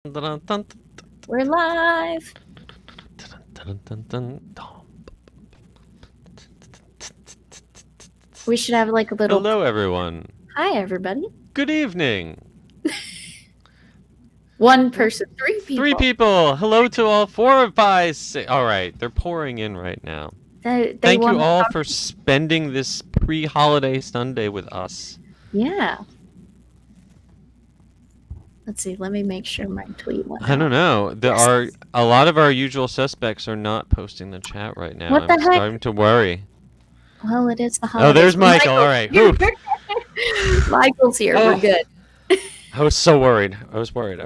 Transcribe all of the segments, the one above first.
Dun, dun, We're live. dun, dun, dun, dun. We should have like a little. Hello, everyone. Hi, everybody. Good evening. One person, three people. 3 people. Hello to all 4, 5, 6. All right, they're pouring in right now. They Thank you wanna all talk- for spending this pre-holiday Sunday with us. Yeah. Let's see. Let me make sure my tweet went I don't out. know. There Yes. are a lot of our usual suspects are not posting the chat right now. What the I'm heck? starting to worry. Well, it is the holidays. Oh, there's Michael. All right. Whew. Michael's here. Oh. We're good. I was so worried. I was worried.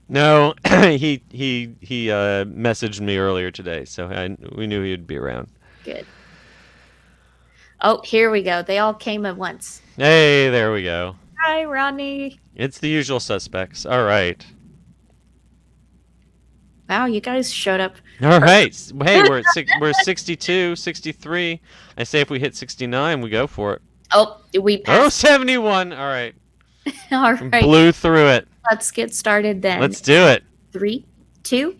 No, he messaged me earlier today, so we knew he'd be around. Good. Oh, here we go. They all came at once. Hey, there we go. Hi, Rodney. It's the usual suspects. All right. Wow, you guys showed up. All right. Hey, we're 62, 63. I say if we hit 69, we go for it. Oh, we Oh, passed. 71. All right. All right. Blew through it. Let's get started then. Let's do it. 3, 2.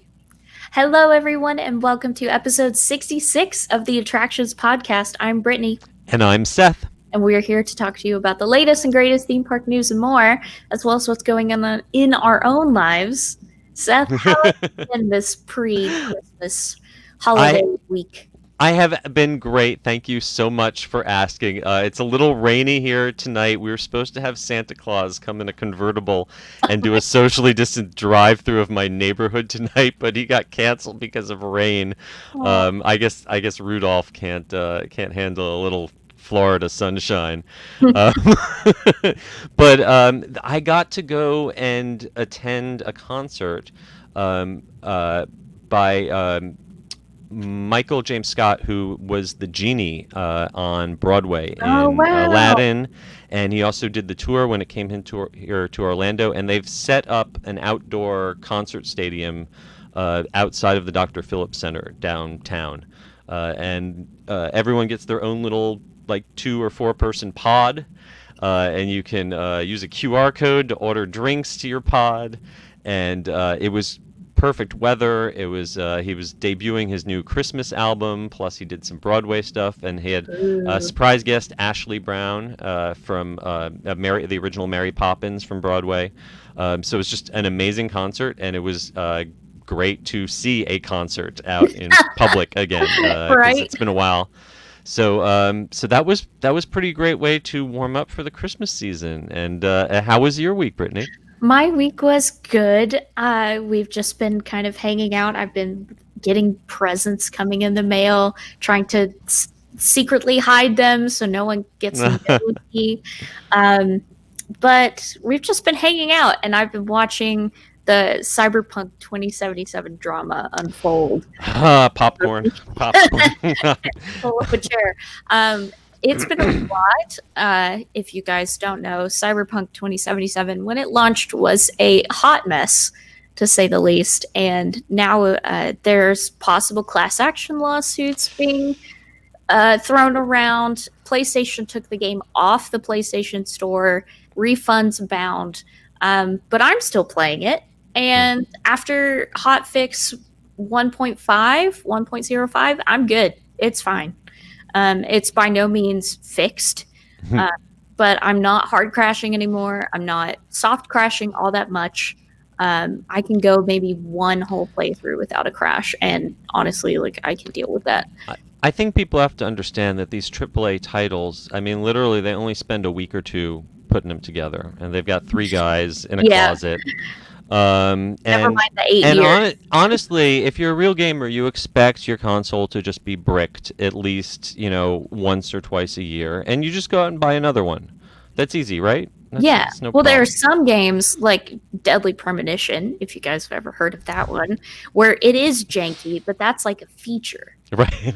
Hello, everyone, and welcome to episode 66 of the Attractions Podcast. I'm Brittany, And I'm Seth. and we are here to talk to you about the latest and greatest theme park news and more, as well as what's going on in our own lives. Seth, how have you been this pre-Christmas holiday week? I have been great. Thank you so much for asking. It's a little rainy here tonight. We were supposed to have Santa Claus come in a convertible and do a socially distant drive-through of my neighborhood tonight, but he got canceled because of rain. I guess Rudolph can't handle a little Florida sunshine. But I got to go and attend a concert by Michael James Scott, who was the genie on Broadway in Aladdin, and he also did the tour when it came here to Orlando. And they've set up an outdoor concert stadium outside of the Dr. Phillips Center downtown, and everyone gets their own little 2 or 4 person pod, and you can use a QR code to order drinks to your pod, and it was perfect weather. It was he was debuting his new Christmas album, plus he did some Broadway stuff, and he had surprise guest Ashley Brown from the original Mary Poppins from Broadway. So it was just an amazing concert, and it was great to see a concert out in public again. 'Cause Right. It's been a while. So so that was pretty great way to warm up for the Christmas season. And how was your week, Brittany? My week was good. We've just been kind of hanging out. I've been getting presents coming in the mail, trying to secretly hide them so no one gets to know me. But we've just been hanging out, and I've been watching the Cyberpunk 2077 drama unfold. Popcorn. Pull up a chair. It's been a lot. If you guys don't know, Cyberpunk 2077, when it launched, was a hot mess, to say the least. And now there's possible class action lawsuits being thrown around. PlayStation took the game off the PlayStation Store, refunds bound. But I'm still playing it. And after hotfix 1.5, 1.05, I'm good. It's fine. It's by no means fixed, but I'm not hard crashing anymore. I'm not soft crashing all that much. I can go maybe one whole playthrough without a crash, and honestly, I can deal with that. I think people have to understand that these AAA titles, I mean, literally, they only spend a week or two putting them together, and they've got 3 guys in a closet. Never mind the 8 and years. Honestly, if you're a real gamer, you expect your console to just be bricked at least, once or twice a year, and you just go out and buy another one. That's easy, right? That's no Well, there problem. are some games like Deadly Premonition, if you guys have ever heard of that one, where it is janky, but that's like a feature. Right.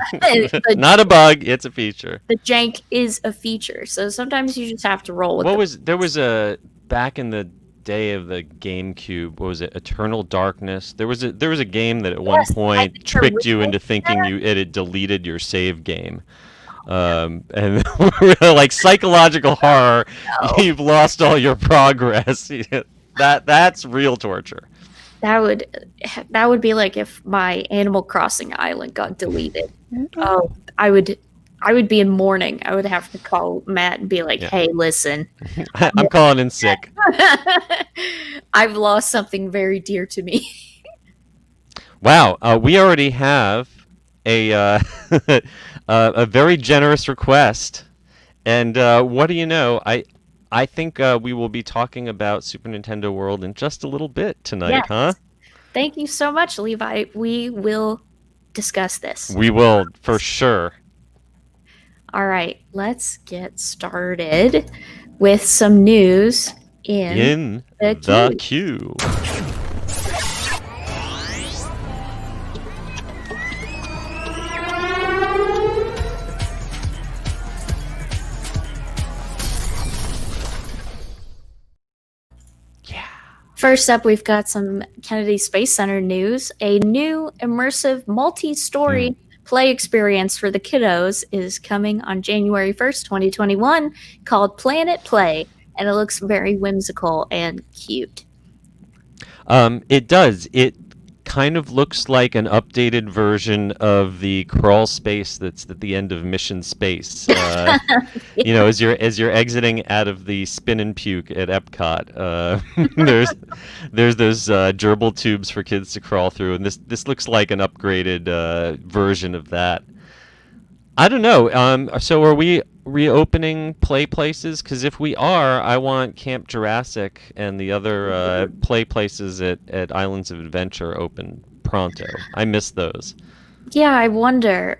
Not a bug, it's a feature. The jank is a feature, so sometimes you just have to roll with it. There was a back in the day of the GameCube, what was it, Eternal Darkness? There was a game that at one Yes, I point think tricked you into thinking it had deleted your save game. And we're like psychological horror. No. You've lost all your progress. That's real torture. That would be like if my Animal Crossing island got deleted. Oh, I would be in mourning. I would have to call Matt and be like, Yeah. "Hey, listen, I'm calling in sick. I've lost something very dear to me." Wow, we already have a a very generous request, and what do you know? I think we will be talking about Super Nintendo World in just a little bit tonight, Yes. huh? Thank you so much, Levi. We will discuss this. We will for sure. All right, let's get started with some news In the queue. First up, we've got some Kennedy Space Center news. A new immersive multi-story play experience for the kiddos is coming on January 1st, 2021, called Planet Play, and it looks very whimsical and cute. It does. It kind of looks like an updated version of the crawl space that's at the end of Mission Space. You know, as you're exiting out of the spin and puke at Epcot, there's those gerbil tubes for kids to crawl through, and this looks like an upgraded version of that. I don't know. So are we reopening play places? Because if we are, I want Camp Jurassic and the other play places at Islands of Adventure open pronto. I miss those. Yeah, I wonder.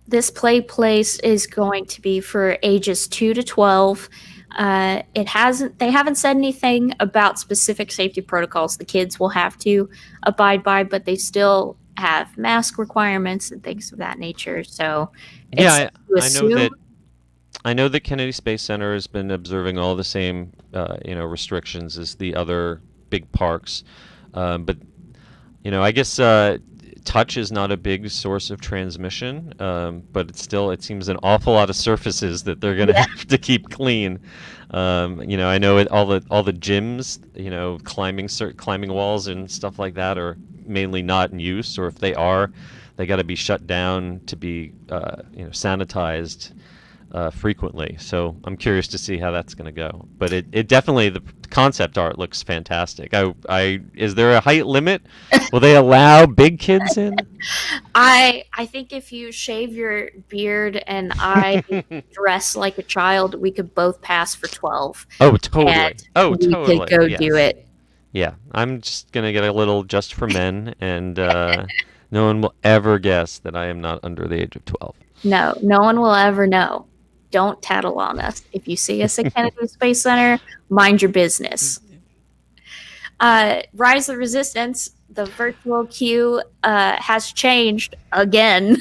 This play place is going to be for ages 2 to 12. They haven't said anything about specific safety protocols the kids will have to abide by, but they still have mask requirements and things of that nature. So yeah, I know that Kennedy Space Center has been observing all the same restrictions as the other big parks, but I guess touch is not a big source of transmission, but it seems an awful lot of surfaces that they're going to have to keep clean. I know all the gyms, climbing walls and stuff like that are mainly not in use, or if they are, they got to be shut down to be sanitized frequently. So I'm curious to see how that's going to go. But it definitely, the concept art looks fantastic. Is there a height limit? Will they allow big kids in? I think if you shave your beard and I dress like a child, we could both pass for 12. Oh, totally. We could go do it. Yeah, I'm just gonna get a little just for men, and no one will ever guess that I am not under the age of 12. No one will ever know. Don't tattle on us. If you see us at Kennedy Space Center, mind your business. Rise of the Resistance, the virtual queue has changed again.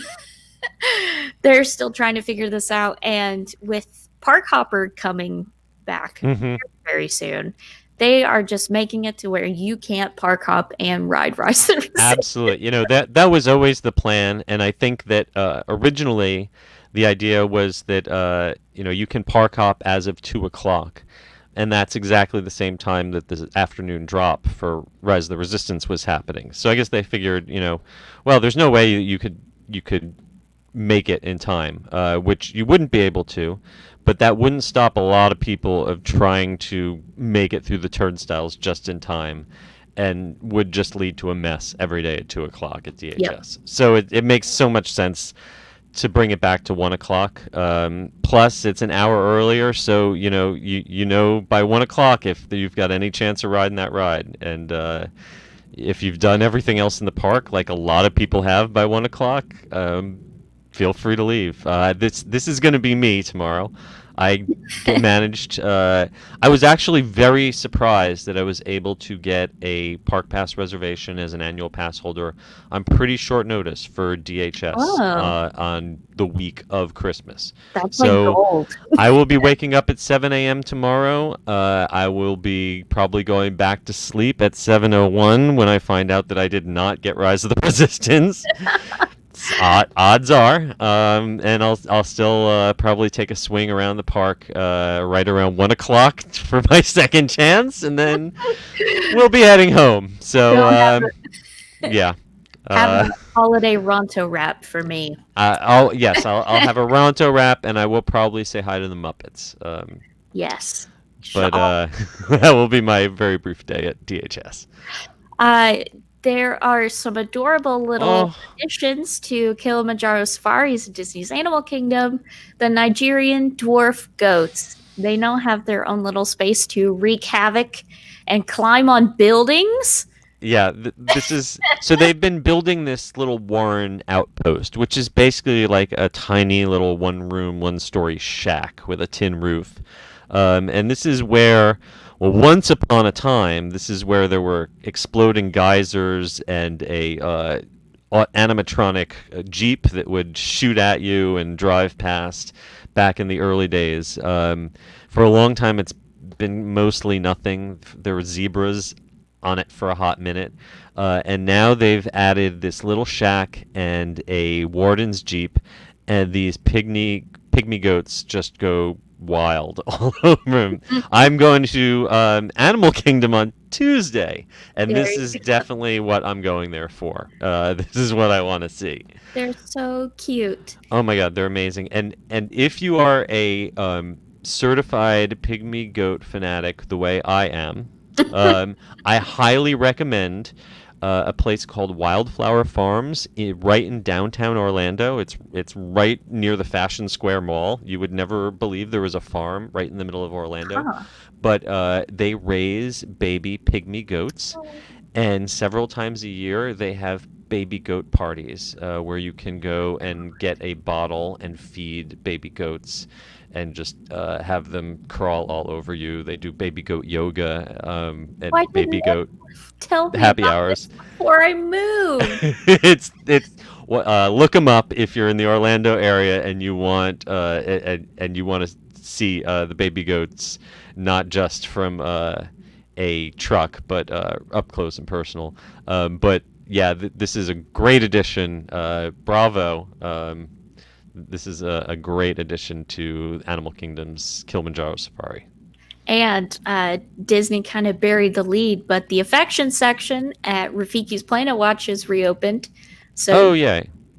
They're still trying to figure this out, and with Park Hopper coming back very soon, they are just making it to where you can't park hop and ride Rise of the Resistance. Absolutely. That was always the plan, and I think that originally the idea was that you can park hop as of 2 o'clock, and that's exactly the same time that the afternoon drop for Rise of the Resistance was happening. So I guess they figured, well, there's no way you could make it in time, which you wouldn't be able to. But that wouldn't stop a lot of people of trying to make it through the turnstiles just in time, and would just lead to a mess every day at 2 o'clock at DHS. Yep. So it makes so much sense to bring it back to 1 o'clock. Plus, it's an hour earlier, so by 1 o'clock if you've got any chance of riding that ride. And if you've done everything else in the park, like a lot of people have by 1 o'clock, feel free to leave. This is going to be me tomorrow. I managed. I was actually very surprised that I was able to get a park pass reservation as an annual pass holder on pretty short notice for DHS on the week of Christmas. That's so gold. I will be waking up at 7 a.m. tomorrow. I will be probably going back to sleep at 7:01 when I find out that I did not get Rise of the Resistance. Odds are, and I'll still probably take a swing around the park right around 1 o'clock for my second chance, and then we'll be heading home. So yeah. Have a holiday Ronto wrap for me. I'll have a Ronto wrap, and I will probably say hi to the Muppets. Yes. But that will be my very brief day at DHS. There are some adorable little additions to Kilimanjaro Safaris at Disney's Animal Kingdom. The Nigerian dwarf goats. They now have their own little space to wreak havoc and climb on buildings. Yeah, this is so they've been building this little Warren outpost, which is basically like a tiny little one-room, one-story shack with a tin roof. And this is where, well, once upon a time, this is where there were exploding geysers and a animatronic Jeep that would shoot at you and drive past back in the early days. For a long time, it's been mostly nothing. There were zebras on it for a hot minute. And now they've added this little shack and a warden's Jeep, and these pygmy goats just go wild all over him. I'm going to Animal Kingdom on Tuesday, and this is definitely what I'm going there for. This is what I want to see. They're so cute. Oh my God, they're amazing. And if you are a certified pygmy goat fanatic, the way I am, I highly recommend a place called Wildflower Farms right in downtown Orlando. It's right near the Fashion Square Mall. You would never believe there was a farm right in the middle of Orlando. But they raise baby pygmy goats, and several times a year they have baby goat parties where you can go and get a bottle and feed baby goats and just have them crawl all over you. They do baby goat yoga and baby goat happy hours before I move. it's look them up if you're in the Orlando area and you want and you want to see the baby goats, not just from a truck, but up close and personal. But yeah, this is a great addition. Bravo. This is a great addition to Animal Kingdom's Kilimanjaro Safari. And Disney kind of buried the lead, but the affection section at Rafiki's Planet Watch is reopened. So,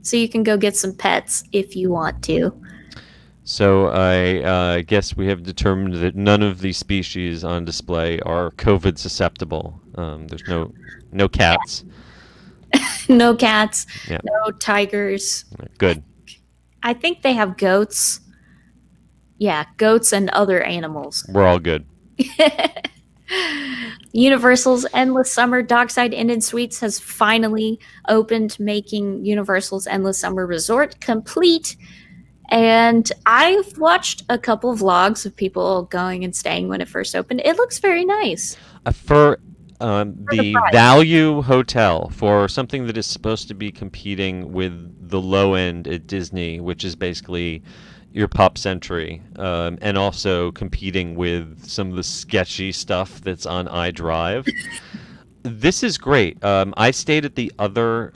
so you can go get some pets if you want to. So I guess we have determined that none of the species on display are COVID susceptible. There's no cats. No cats. Yeah. No tigers. Good. I think they have goats. Yeah, goats and other animals. We're all good. Universal's Endless Summer Dockside Inn and Suites has finally opened, making Universal's Endless Summer Resort complete. And I've watched a couple of vlogs of people going and staying when it first opened. It looks very nice. For the value hotel, for something that is supposed to be competing with the low end at Disney, which is basically your Pop Century, and also competing with some of the sketchy stuff that's on iDrive. This is great. I stayed at the other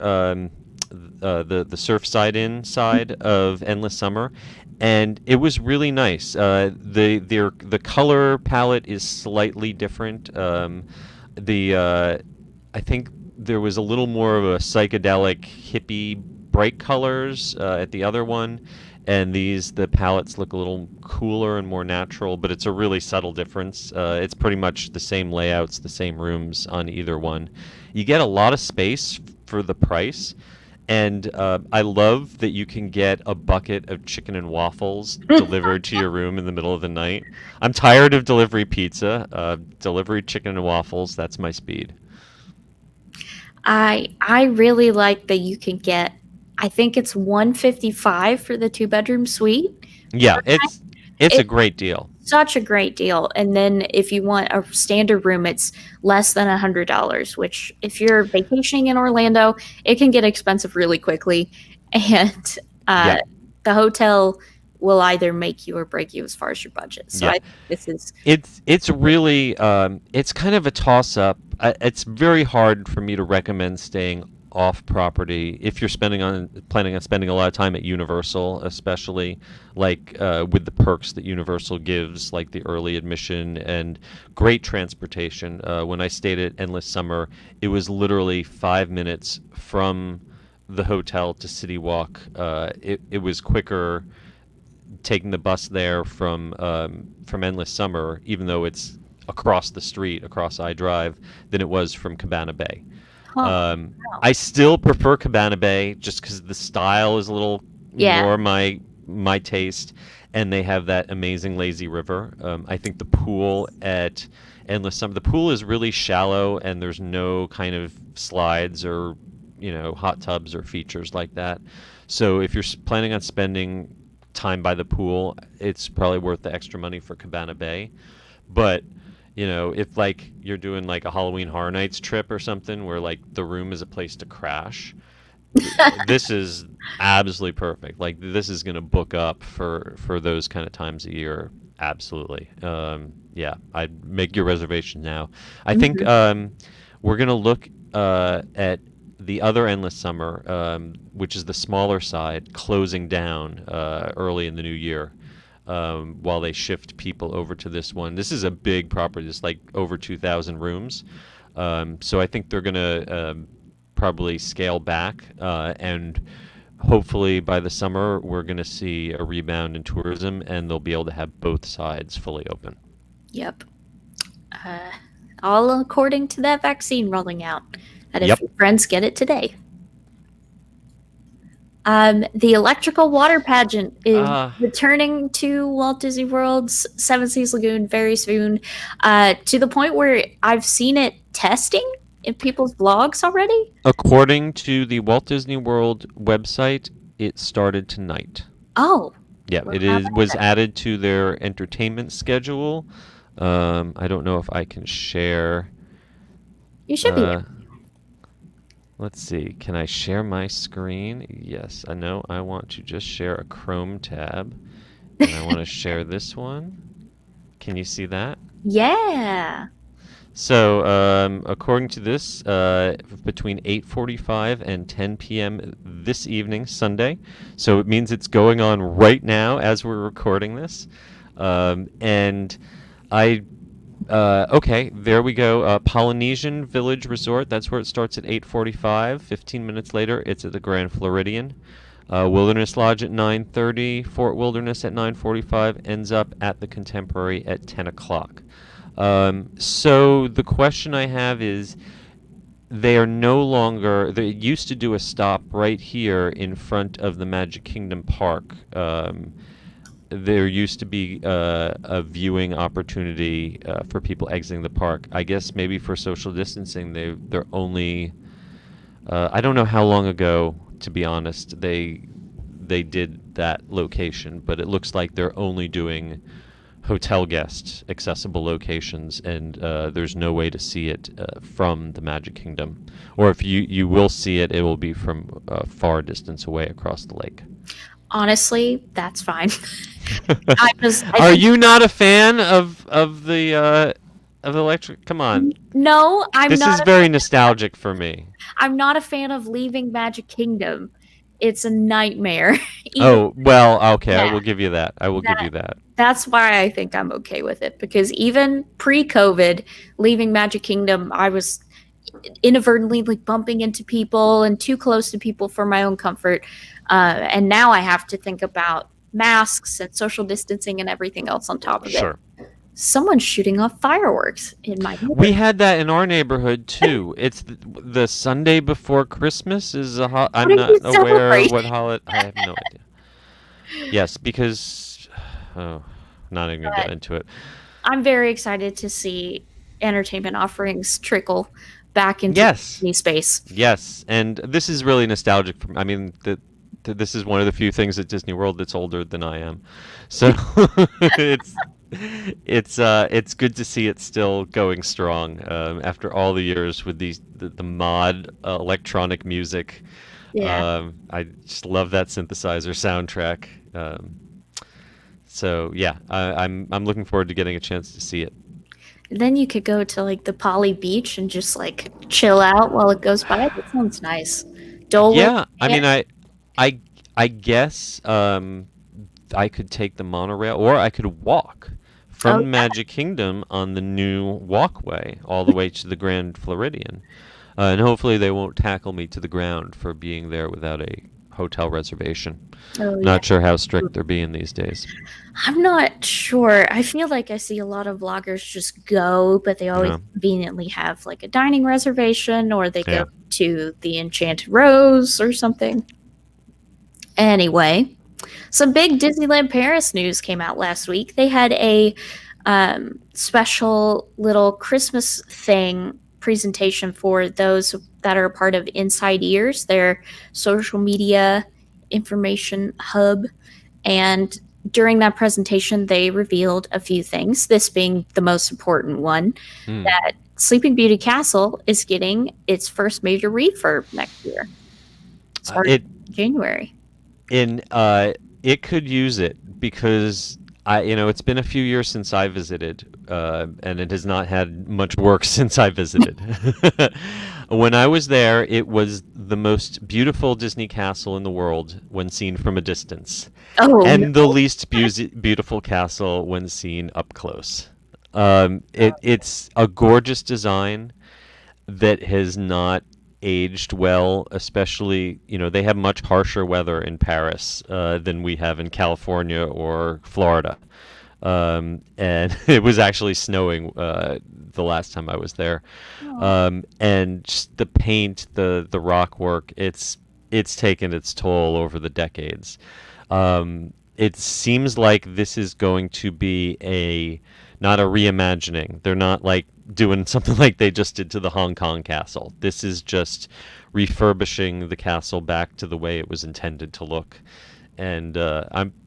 the Surfside Inn side of Endless Summer, and it was really nice. The color palette is slightly different. I think there was a little more of a psychedelic hippie bright colors at the other one, and the palettes look a little cooler and more natural, but it's a really subtle difference. It's pretty much the same layouts, the same rooms on either one. You get a lot of space for the price, and I love that you can get a bucket of chicken and waffles delivered to your room in the middle of the night. I'm tired of delivery pizza. Delivery chicken and waffles, that's my speed. I really like that you can get, I think it's $155 for the 2-bedroom suite. Yeah, it's a great deal. Such a great deal. And then if you want a standard room, it's less than $100, which if you're vacationing in Orlando, it can get expensive really quickly. And the hotel will either make you or break you as far as your budget. So I think this is... It's really, it's kind of a toss-up. It's very hard for me to recommend staying off property, if you're planning on spending a lot of time at Universal, especially like with the perks that Universal gives, like the early admission and great transportation. When I stayed at Endless Summer, it was literally 5 minutes from the hotel to City Walk. It was quicker taking the bus there from Endless Summer, even though it's across the street, across I Drive, than it was from Cabana Bay. Huh. Wow. I still prefer Cabana Bay just because the style is a little Yeah. more my taste, and they have that amazing lazy river. I think the pool at Endless Summer, the pool is really shallow, and there's no kind of slides or hot tubs or features like that. So if you're planning on spending time by the pool, it's probably worth the extra money for Cabana Bay. But if like you're doing like a Halloween Horror Nights trip or something where like the room is a place to crash, this is absolutely perfect. Like this is going to book up for those kind of times a year. Absolutely. Yeah, I'd make your reservation now. I think we're going to look at the other Endless Summer, which is the smaller side, closing down early in the new year. While they shift people over to this one. This is a big property. It's like over 2,000 rooms. So I think they're going to probably scale back, and hopefully by the summer we're going to see a rebound in tourism, and they'll be able to have both sides fully open. Yep. All according to that vaccine rolling out. And if Yep. your friends get it today. The electrical water pageant is returning to Walt Disney World's Seven Seas Lagoon very soon, to the point where I've seen it testing in people's blogs already. According to the Walt Disney World website, it started tonight. Oh. Yeah, was added to their entertainment schedule. I don't know if I can share. You should be. Let's see. Can I share my screen? Yes. I know. I want to just share a Chrome tab. And I want to share this one. Can you see that? Yeah. So, according to this, between 8:45 and 10 p.m. this evening, Sunday. So it means it's going on right now as we're recording this. And okay, there we go. Polynesian Village Resort. That's where it starts at 8:45. 15 minutes later, it's at the Grand Floridian. Wilderness Lodge at 9:30. Fort Wilderness at 9:45. Ends up at the Contemporary at 10 o'clock. So the question I have is, they are no longer. They used to do a stop right here in front of the Magic Kingdom Park. There used to be a viewing opportunity for people exiting the park. I guess maybe for social distancing, they're only. I don't know how long ago, to be honest, they did that location, but it looks like they're only doing hotel guest accessible locations, and there's no way to see it from the Magic Kingdom. Or if you will see it, it will be from a far distance away across the lake. Honestly, that's fine. Are you not a fan of the electric? Come on. No, I'm not. This is very nostalgic for me. I'm not a fan of leaving Magic Kingdom. It's a nightmare. Oh, well, okay, Yeah. I will give you that. I will give you that. That's why I think I'm okay with it, because even pre-COVID, leaving Magic Kingdom, I was inadvertently like bumping into people and too close to people for my own comfort. And now I have to think about masks and social distancing and everything else on top of Sure. it. Someone's shooting off fireworks in my neighborhood. We had that in our neighborhood too. It's the Sunday before Christmas is a I'm do not you aware celebrate? what holiday. I have no idea. Yes, because not even gonna get into it. I'm very excited to see entertainment offerings trickle back into Yes. Disney space. Yes, and this is really nostalgic for me. I mean, this is one of the few things at Disney World that's older than I am, so it's good to see it still going strong after all the years with the mod electronic music. Yeah. I just love that synthesizer soundtrack. So yeah, I'm looking forward to getting a chance to see it. Then you could go to like the Poly Beach and just like chill out while it goes by. That sounds nice. Dole Whip. Yeah, I mean, I, I guess I could take the monorail, or I could walk Oh from Magic Kingdom on the new walkway all the way to the Grand Floridian, and hopefully they won't tackle me to the ground for being there without a hotel reservation. oh yeah. Not sure how strict they're being these days. I'm not sure. I feel like I see a lot of vloggers just go, but they always Yeah, conveniently have like a dining reservation or they yeah. go to the Enchanted Rose or something. Anyway, some big Disneyland Paris news came out last week. They had a special little Christmas thing presentation for those that are a part of Inside Ears, their social media information hub. And during that presentation, they revealed a few things, this being the most important one, Hmm. that Sleeping Beauty Castle is getting its first major refurb next year, starting It in January. in it could use it because it's been a few years since I visited, and it has not had much work since I visited. When I was there, it was the most beautiful Disney castle in the world when seen from a distance, Oh, and the no. least beautiful castle when seen up close. It's a gorgeous design that has not aged well, especially, they have much harsher weather in Paris than we have in California or Florida. And it was actually snowing the last time I was there. Oh. And just the paint, the rock work, it's taken its toll over the decades. It seems like this is going to be not a reimagining. They're not like doing something like they just did to the Hong Kong castle. This is just refurbishing the castle back to the way it was intended to look. And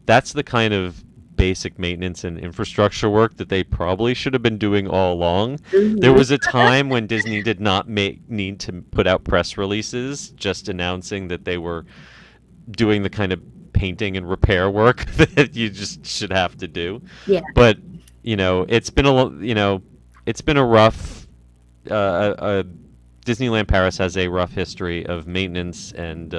that's the kind of basic maintenance and infrastructure work that they probably should have been doing all along. There Mhm. was a time when Disney did not need to put out press releases just announcing that they were doing the kind of painting and repair work that you just should have to do. Yeah. But it's been a rough. Disneyland Paris has a rough history of maintenance and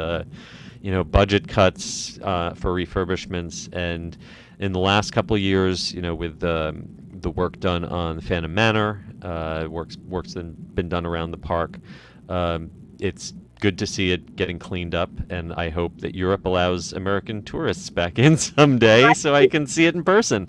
budget cuts for refurbishments. And in the last couple of years, with the work done on Phantom Manor, work's been done around the park. It's good to see it getting cleaned up, and I hope that Europe allows American tourists back in someday so I can see it in person.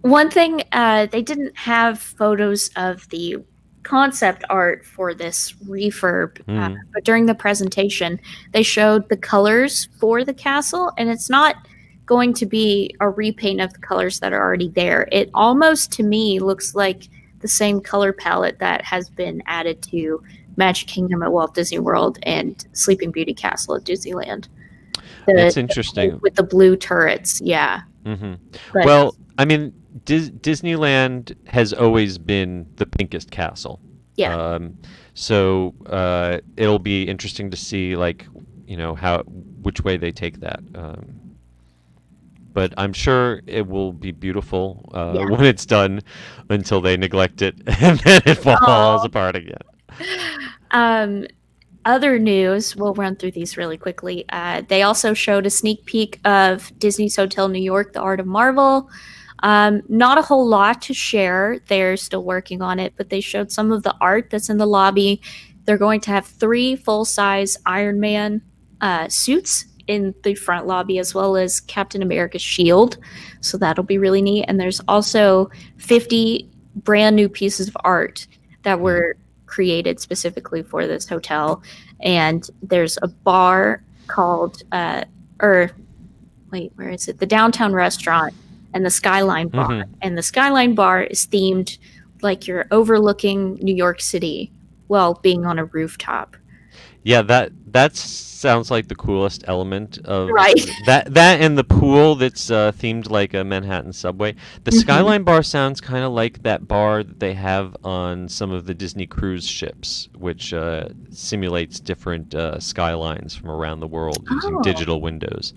One thing, they didn't have photos of the concept art for this refurb, Mm. but during the presentation, they showed the colors for the castle, and it's not going to be a repaint of the colors that are already there. It almost, to me, looks like the same color palette that has been added to Magic Kingdom at Walt Disney World and Sleeping Beauty Castle at Disneyland. That's The interesting. with the blue turrets, yeah. Hmm. But Well, I mean, Disneyland has always been the pinkest castle. yeah, So it'll be interesting to see, like, which way they take that. But I'm sure it will be beautiful yeah. when it's done, until they neglect it and then it falls Oh. apart again. Um, Other news, we'll run through these really quickly. They also showed a sneak peek of Disney's Hotel New York, The Art of Marvel. Not a whole lot to share. They're still working on it, but they showed some of the art that's in the lobby. They're going to have 3 full-size Iron Man suits in the front lobby, as well as Captain America's shield. So that'll be really neat. And there's also 50 brand new pieces of art that were created specifically for this hotel. And there's a bar called, where is it? The Downtown Restaurant and the Skyline Bar. Mhm. And the Skyline Bar is themed like you're overlooking New York City while being on a rooftop. Yeah, that sounds like the coolest element of Right. that and the pool that's themed like a Manhattan subway. The Mhm. Skyline bar sounds kind of like that bar that they have on some of the Disney cruise ships, which simulates different skylines from around the world using Oh. digital windows.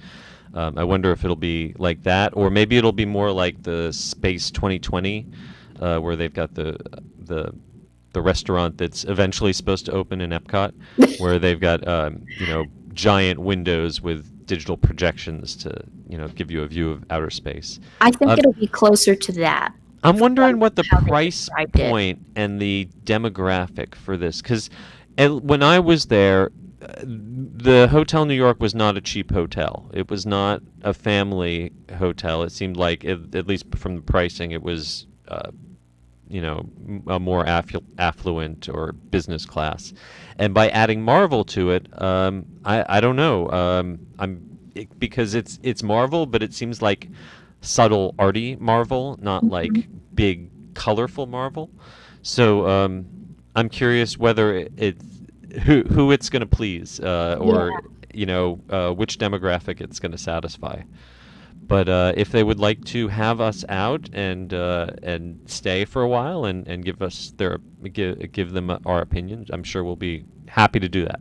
I wonder if it'll be like that, or maybe it'll be more like the Space 2020 where they've got the the restaurant that's eventually supposed to open in Epcot, where they've got giant windows with digital projections to give you a view of outer space. I think Um, it'll be closer to that I'm wondering from what the how they price described it. point and the demographic for this, because when I was there, the Hotel New York was not a cheap hotel. It was not a family hotel. It seemed like, at least from the pricing, it was, a more affluent or business class. And by adding Marvel to it, I don't know. Because it's Marvel, but it seems like subtle, arty Marvel, not Mhm. like big, colorful Marvel. So I'm curious whether it's who it's going to please, or Yeah, which demographic it's going to satisfy. But if they would like to have us out and stay for a while and give us give them our opinions, I'm sure we'll be happy to do that.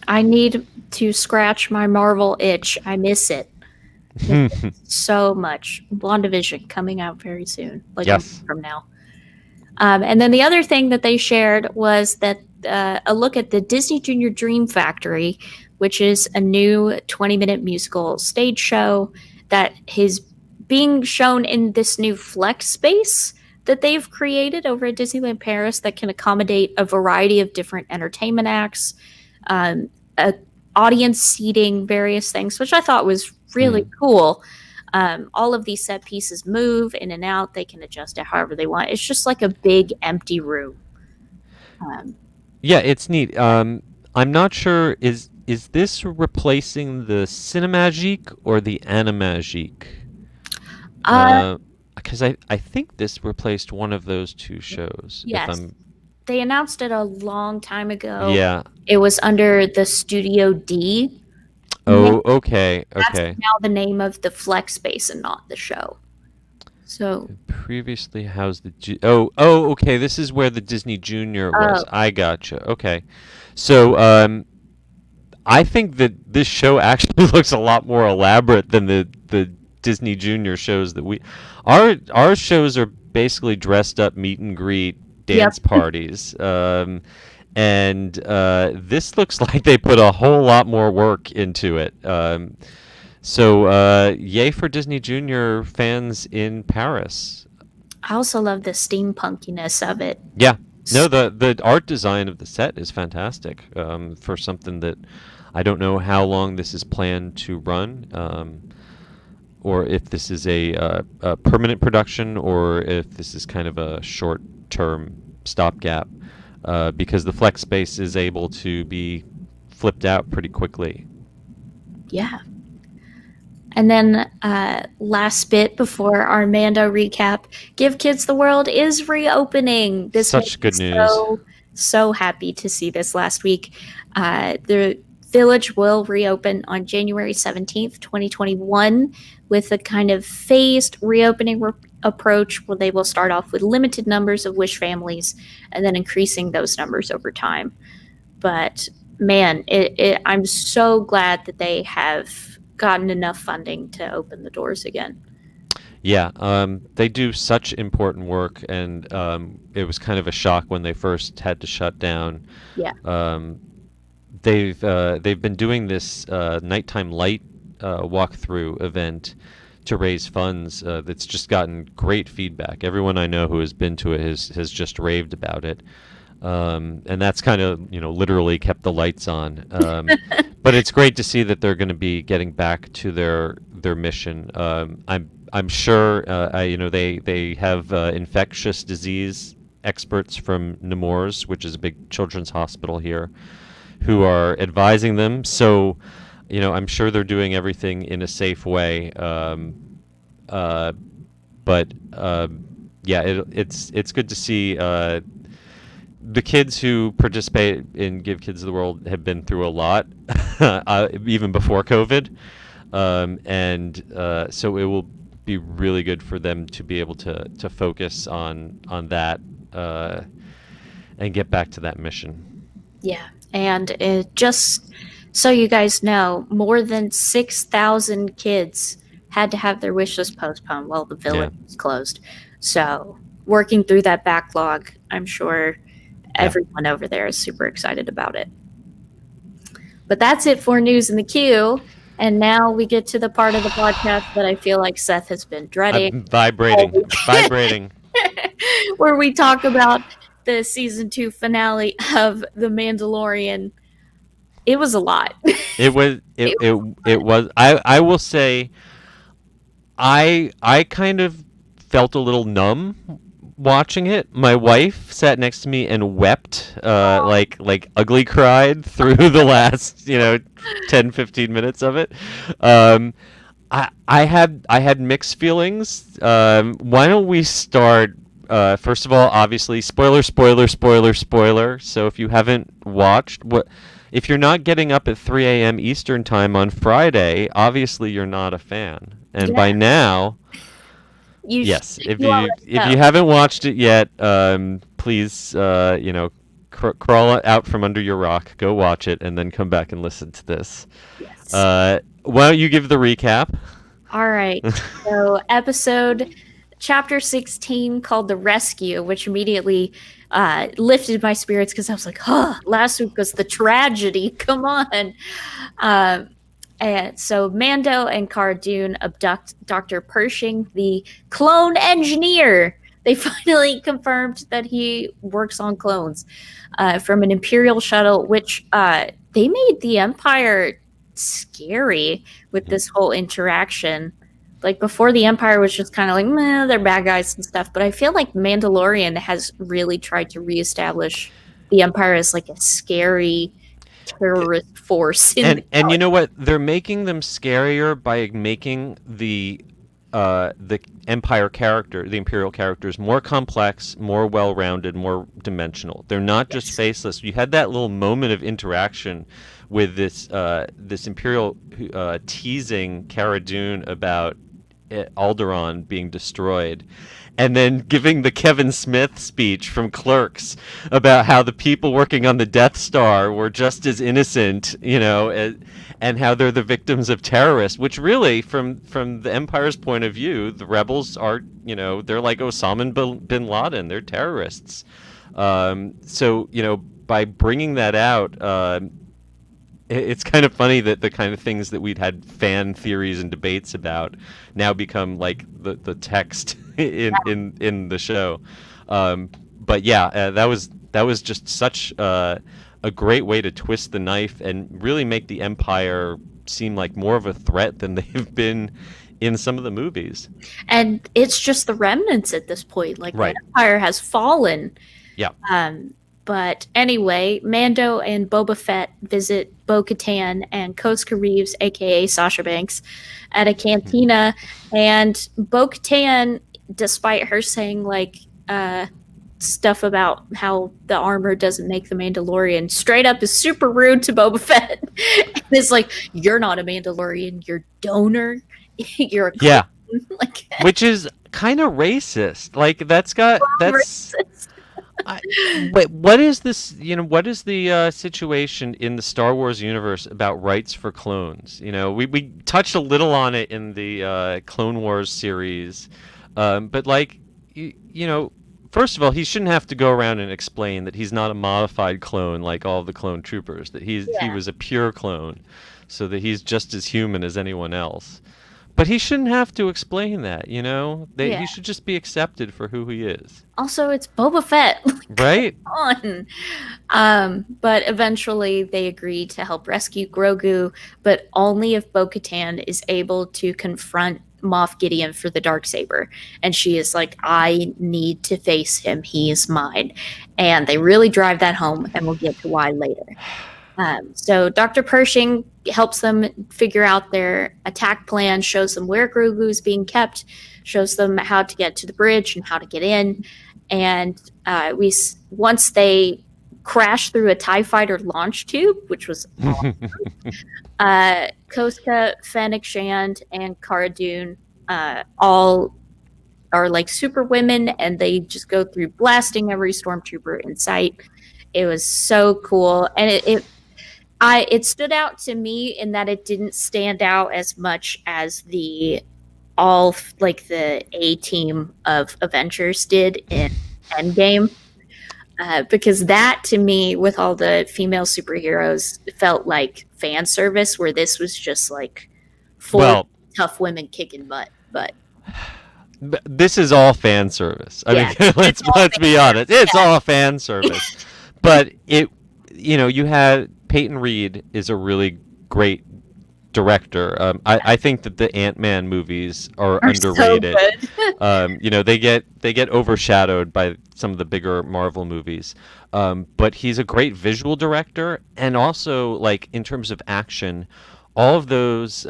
I need to scratch my Marvel itch. I miss it. Miss it so much. WandaVision coming out very soon, like a month Yes. from now. And then the other thing that they shared was that a look at the Disney Junior Dream Factory, which is a new 20-minute musical stage show that is being shown in this new flex space that they've created over at Disneyland Paris that can accommodate a variety of different entertainment acts, um, a audience seating, various things, which I thought was really Mm. cool. All of these set pieces move in and out. They can adjust it however they want. It's just like a big empty room. Um, Yeah, it's neat. I'm not sure, is this replacing the Cinemagique or the Animagique? uh, Because I think this replaced one of those two shows. If yes, I'm they announced it a long time ago. Yeah. It was under the Studio D name. Oh, okay, That's okay. now the name of the flex space and not the show. So, Previously housed oh, okay. This is where the Disney Junior was. uh, I gotcha. Okay. So, I think that this show actually looks a lot more elaborate than the Disney Junior shows that our shows are basically dressed up meet and greet yep. dance parties. And this looks like they put a whole lot more work into it. So yay for Disney Junior fans in Paris. I also love the steampunkiness of it. Yeah. No, the art design of the set is fantastic, for something that I don't know how long this is planned to run, or if this is a permanent production, or if this is kind of a short-term stopgap, because the flex space is able to be flipped out pretty quickly. Yeah. And then last bit before our Mando recap, Give Kids the World is reopening. This made Such me good news. so happy to see this last week. The village will reopen on January 17th, 2021, with a kind of phased reopening approach where they will start off with limited numbers of Wish families and then increasing those numbers over time. But man, I'm so glad that they have gotten enough funding to open the doors again. Yeah, they do such important work, and it was kind of a shock when they first had to shut down. Yeah. They've been doing this nighttime light walkthrough event to raise funds. That's just gotten great feedback. Everyone I know who has been to it has just raved about it. And that's kind of literally kept the lights on. But it's great to see that they're going to be getting back to their mission. I'm sure they have infectious disease experts from Nemours, which is a big children's hospital here, who are advising them. So I'm sure they're doing everything in a safe way. But yeah, it's good to see. The kids who participate in Give Kids the World have been through a lot, even before COVID, and so it will be really good for them to be able to focus on that, and get back to that mission. Yeah. And just so you guys know, more than 6,000 kids had to have their wish list postponed while the village was closed. So working through that backlog. I'm sure everyone over there is super excited about it. But that's it for news in the queue. And now we get to the part of the podcast that I feel like Seth has been dreading. I'm vibrating. Where we talk about the season 2 finale of The Mandalorian. It was a lot. It was. I will say, I kind of felt a little numb watching it. My wife sat next to me and wept, like ugly cried through the last 10-15 minutes of it. I had mixed feelings. Why don't we start? First of all, obviously, spoiler. So if you haven't watched, if you're not getting up at 3 a.m. Eastern time on Friday, obviously you're not a fan. And by now, yes, if you haven't watched it yet, please, crawl out from under your rock, go watch it, and then come back and listen to this. Yes. Why don't you give the recap? All right. So chapter 16 called The Rescue, which immediately lifted my spirits because I was like, last week was the tragedy. Come on. And so Mando and Cara Dune abduct Dr. Pershing, the clone engineer. They finally confirmed that he works on clones from an Imperial shuttle, which they made the Empire scary with this whole interaction. Like before, the Empire was just kind of like, meh, they're bad guys and stuff. But I feel like Mandalorian has really tried to reestablish the Empire as like a scary terrorist force. And you know what? They're making them scarier by making the Empire character, the Imperial characters, more complex, more well-rounded, more dimensional. They're not just faceless. You had that little moment of interaction with this Imperial teasing Cara Dune about Alderaan being destroyed, and then giving the Kevin Smith speech from Clerks about how the people working on the Death Star were just as innocent, and how they're the victims of terrorists, which really, from the Empire's point of view, the rebels are, they're like Osama bin Laden. They're terrorists. So, by bringing that out, it's kind of funny that the kind of things that we'd had fan theories and debates about now become like the text in the show. But yeah, that was just such a great way to twist the knife and really make the Empire seem like more of a threat than they've been in some of the movies. And it's just the remnants at this point. Like the Empire has fallen. Yeah. But anyway, Mando and Boba Fett visit Bo-Katan and Koska Reeves, aka Sasha Banks, at a cantina. And Bo-Katan, despite her saying like stuff about how the armor doesn't make the Mandalorian, straight up is super rude to Boba Fett. And it's like, you're not a Mandalorian, you're donor. You're a clone. Like, which is kind of racist. Like that's racist. But what is this? What is the situation in the Star Wars universe about rights for clones? We touched a little on it in the Clone Wars series, but like, first of all, he shouldn't have to go around and explain that he's not a modified clone like all the clone troopers. That he was a pure clone, so that he's just as human as anyone else. But he shouldn't have to explain that, He should just be accepted for who he is. Also, it's Boba Fett. Right? Come on. But eventually they agree to help rescue Grogu, but only if Bo-Katan is able to confront Moff Gideon for the Darksaber. And she is like, I need to face him. He is mine. And they really drive that home, and we'll get to why later. So Dr. Pershing helps them figure out their attack plan, shows them where Grogu is being kept, shows them how to get to the bridge and how to get in. And once they crash through a TIE fighter launch tube, which was awesome, Koska, Fennec Shand, and Cara Dune all are like super women, and they just go through blasting every stormtrooper in sight. It was so cool, and it stood out to me in that it didn't stand out as much as the all like the A team of Avengers did in Endgame. Because that, to me, with all the female superheroes, felt like fan service, where this was just like four tough women kicking butt. But this is all fan service. I mean, let's be honest. It's all fan service. But you had Peyton Reed is a really great director. I think that the Ant-Man movies are underrated. So good. They get overshadowed by some of the bigger Marvel movies. But he's a great visual director, and also like in terms of action, all of those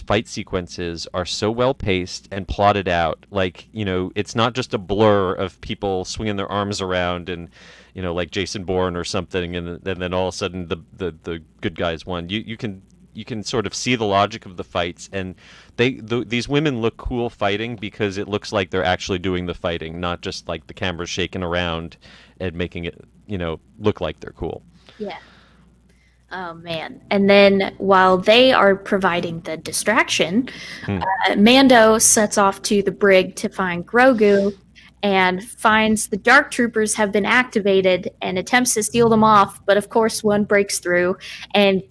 fight sequences are so well paced and plotted out. Like, it's not just a blur of people swinging their arms around and like Jason Bourne or something, and then all of a sudden the good guys won. You can sort of see the logic of the fights, and these women look cool fighting because it looks like they're actually doing the fighting, not just like the camera's shaking around and making it look like they're cool. Yeah. Oh man. And then while they are providing the distraction, Mando sets off to the brig to find Grogu and finds the Dark Troopers have been activated and attempts to steal them off, but of course one breaks through and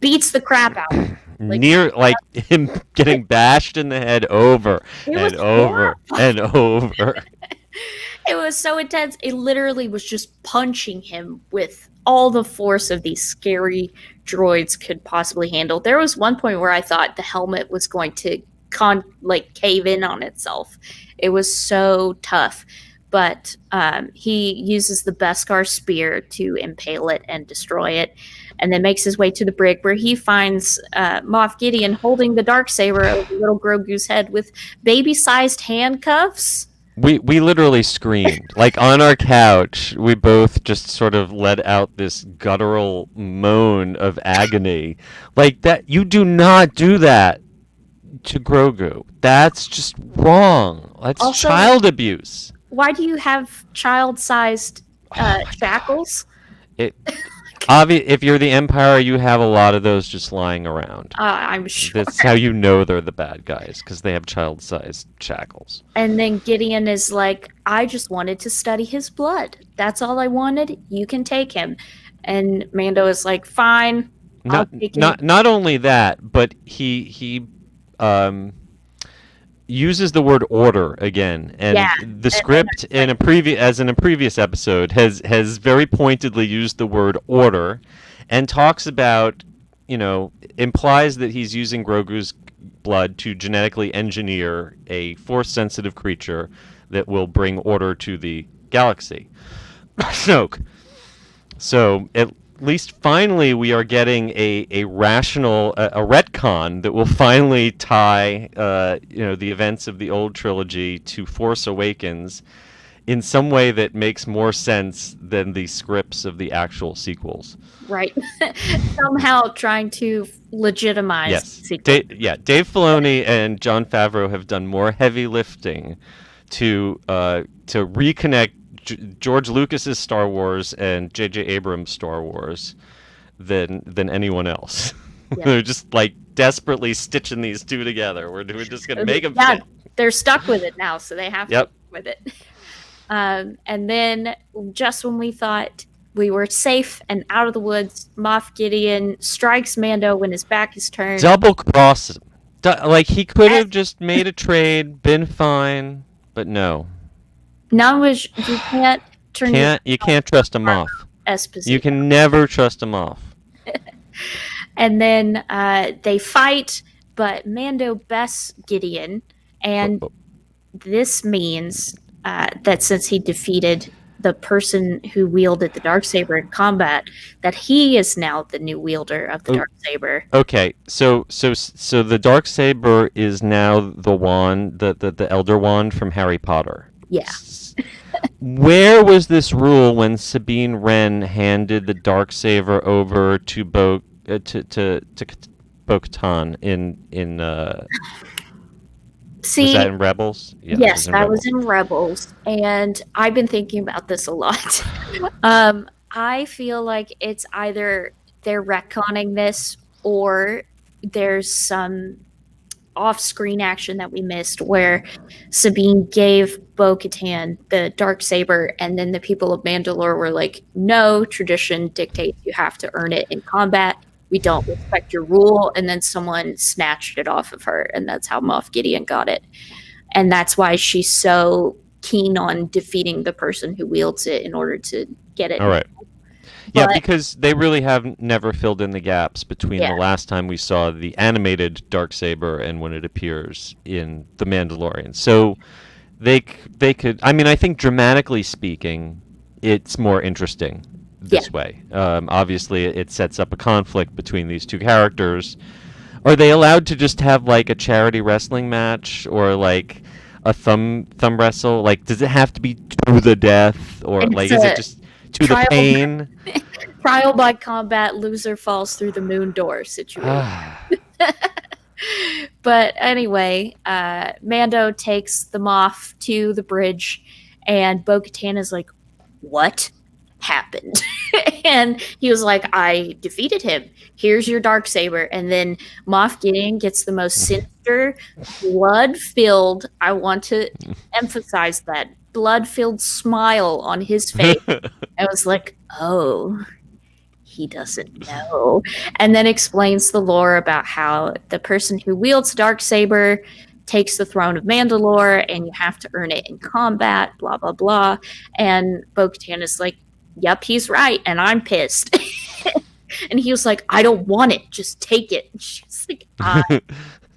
beats the crap out. Like him getting bashed in the head over and over and over. It was so intense. It literally was just punching him with all the force of these scary droids could possibly handle. There was one point where I thought the helmet was going to cave in on itself. It was so tough. But he uses the Beskar spear to impale it and destroy it, and then makes his way to the brig, where he finds Moff Gideon holding the Darksaber over little Grogu's head with baby-sized handcuffs. We literally screamed. Like on our couch, we both just sort of let out this guttural moan of agony. Like that, you do not do that to Grogu. That's just wrong. That's also child abuse. Why do you have child-sized shackles? If you're the Empire, you have a lot of those just lying around. I'm sure. That's how you know they're the bad guys, because they have child-sized shackles. And then Gideon is like, I just wanted to study his blood. That's all I wanted. You can take him. And Mando is like, fine. I'll take him. Not only that, but he uses the word order again, and the script in a previous episode has very pointedly used the word order, and talks about, implies that he's using Grogu's blood to genetically engineer a force-sensitive creature that will bring order to the galaxy. Snoke. So at least finally we are getting a rational a retcon that will finally tie the events of the old trilogy to Force Awakens in some way that makes more sense than the scripts of the actual sequels. Right. Somehow trying to legitimize sequels. Dave Filoni and Jon Favreau have done more heavy lifting to reconnect George Lucas's Star Wars and J.J. Abrams' Star Wars than anyone else. Yeah. They're just like desperately stitching these two together. We're just gonna make them fit. They're stuck with it now, so they have to stick with it. And then just when we thought we were safe and out of the woods, Moff Gideon strikes Mando when his back is turned. Double crosses him. Like he could have just made a trade, been fine, but no. You can't turn. You can't trust him off. You can never trust him off. And then they fight, but Mando bests Gideon, and this means that since he defeated the person who wielded the Darksaber in combat, that he is now the new wielder of the Darksaber. Okay, so the Darksaber is now the wand, the Elder Wand from Harry Potter. Yeah. Where was this rule when Sabine Wren handed the Darksaber over to Bo-Katan in See, was that in Rebels? Yeah, yes, that was in Rebels, and I've been thinking about this a lot. I feel like it's either they're retconning this or there's some off-screen action that we missed where Sabine gave Bo-Katan the Darksaber, and then the people of Mandalore were like, no, tradition dictates you have to earn it in combat. We don't respect your rule. And then someone snatched it off of her, and that's how Moff Gideon got it. And that's why she's so keen on defeating the person who wields it in order to get it. All right. Yeah, because they really have never filled in the gaps between the last time we saw the animated Darksaber and when it appears in The Mandalorian. So they could, I mean, I think dramatically speaking, it's more interesting this way. Obviously, it sets up a conflict between these two characters. Are they allowed to just have like a charity wrestling match or like a thumb wrestle? Like, does it have to be to the death, or like is it just to the pain? Trial by combat, loser falls through the moon door situation. But anyway, Mando takes them off to the bridge, and Bo-Katan is like, what happened? And he was like, I defeated him. Here's your Darksaber. And then Moff Gideon gets the most sinister, blood-filled, I want to emphasize that, blood-filled smile on his face. I was like, oh, he doesn't know. And then explains the lore about how the person who wields Darksaber takes the throne of Mandalore, and you have to earn it in combat, blah, blah, blah. And Bo-Katan is like, yep, he's right, and I'm pissed. And he was like, I don't want it, just take it. And she's like, I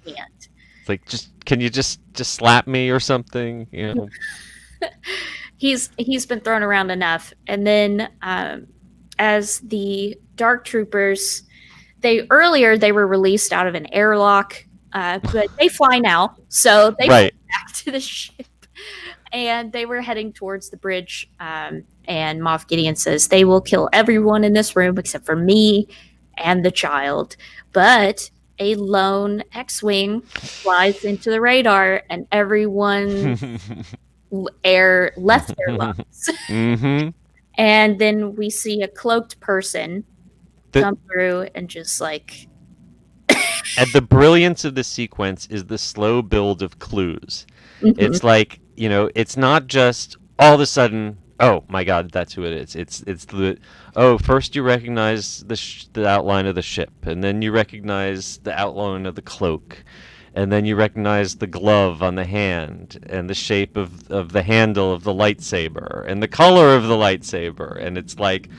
can't. It's like, can you just slap me or something? You know. He's been thrown around enough. And then as the Dark Troopers, they were released out of an airlock, but they fly now, so they went back to the ship. And they were heading towards the bridge, and Moff Gideon says, they will kill everyone in this room except for me and the child. But a lone X-Wing flies into the radar, and everyone left their lungs. Mm-hmm. And then we see a cloaked person come through and just like... And the brilliance of the sequence is the slow build of clues. Mm-hmm. It's like, you know, it's not just all of a sudden, oh my God, that's who it is. It's the, oh, first you recognize the outline of the ship, and then you recognize the outline of the cloak, and then you recognize the glove on the hand, and the shape of the handle of the lightsaber, and the color of the lightsaber, and it's like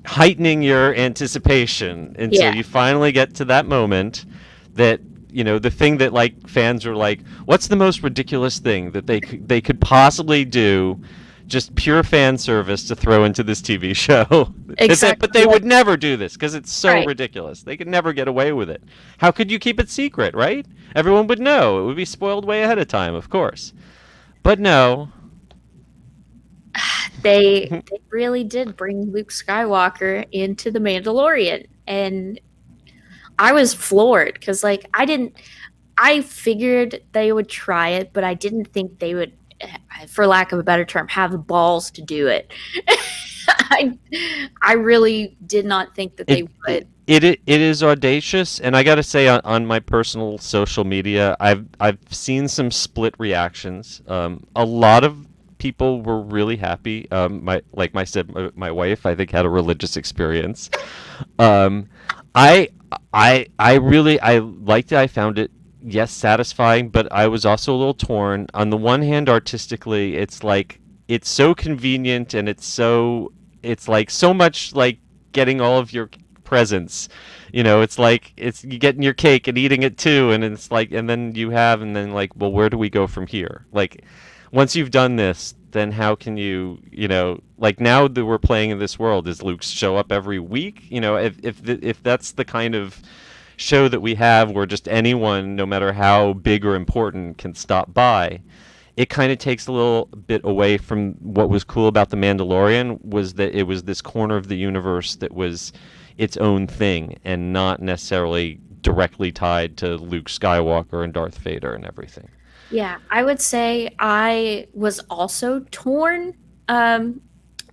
heightening your anticipation until you finally get to that moment that, you know, the thing that like fans are like, what's the most ridiculous thing that they could possibly do, just pure fan service to throw into this TV show? Exactly. But they would never do this because it's so ridiculous. They could never get away with it. How could you keep it secret, right? Everyone would know. It would be spoiled way ahead of time, of course. But no. They really did bring Luke Skywalker into The Mandalorian, and I was floored because, like, I figured they would try it, but I didn't think they would, for lack of a better term, have the balls to do it. I really did not think that they would. It is audacious, and I got to say, on my personal social media, I've seen some split reactions. A lot of people were really happy. My wife, I think, had a religious experience. I really liked it. I found it, yes, satisfying, but I was also a little torn. On the one hand, artistically, it's like it's so convenient, and it's like so much like getting all of your presents. You know, it's like it's you getting your cake and eating it too, and it's like, and then like, well, where do we go from here? Like, once you've done this, then how can you know, like, now that we're playing in this world, does Luke show up every week? You know, if that's the kind of show that we have where just anyone, no matter how big or important, can stop by, it kind of takes a little bit away from what was cool about The Mandalorian, was that it was this corner of the universe that was its own thing and not necessarily directly tied to Luke Skywalker and Darth Vader and everything. Yeah, I would say I was also torn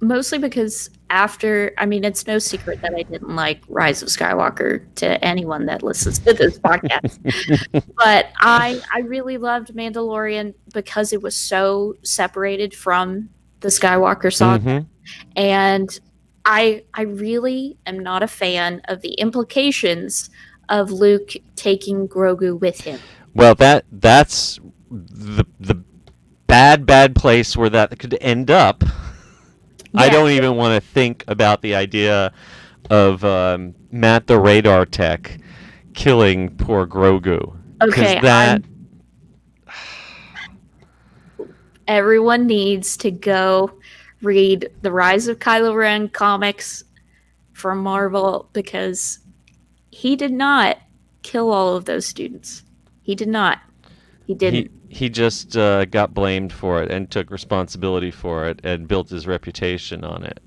Mostly because it's no secret that I didn't like Rise of Skywalker to anyone that listens to this podcast. But I really loved Mandalorian because it was so separated from the Skywalker saga. Mm-hmm. And I really am not a fan of the implications of Luke taking Grogu with him. Well, that's the bad place where that could end up. Yeah. I don't even want to think about the idea of Matt the radar tech killing poor Grogu. Okay, everyone needs to go read the Rise of Kylo Ren comics from Marvel because he did not kill all of those students. He did not. He didn't. He just got blamed for it and took responsibility for it and built his reputation on it.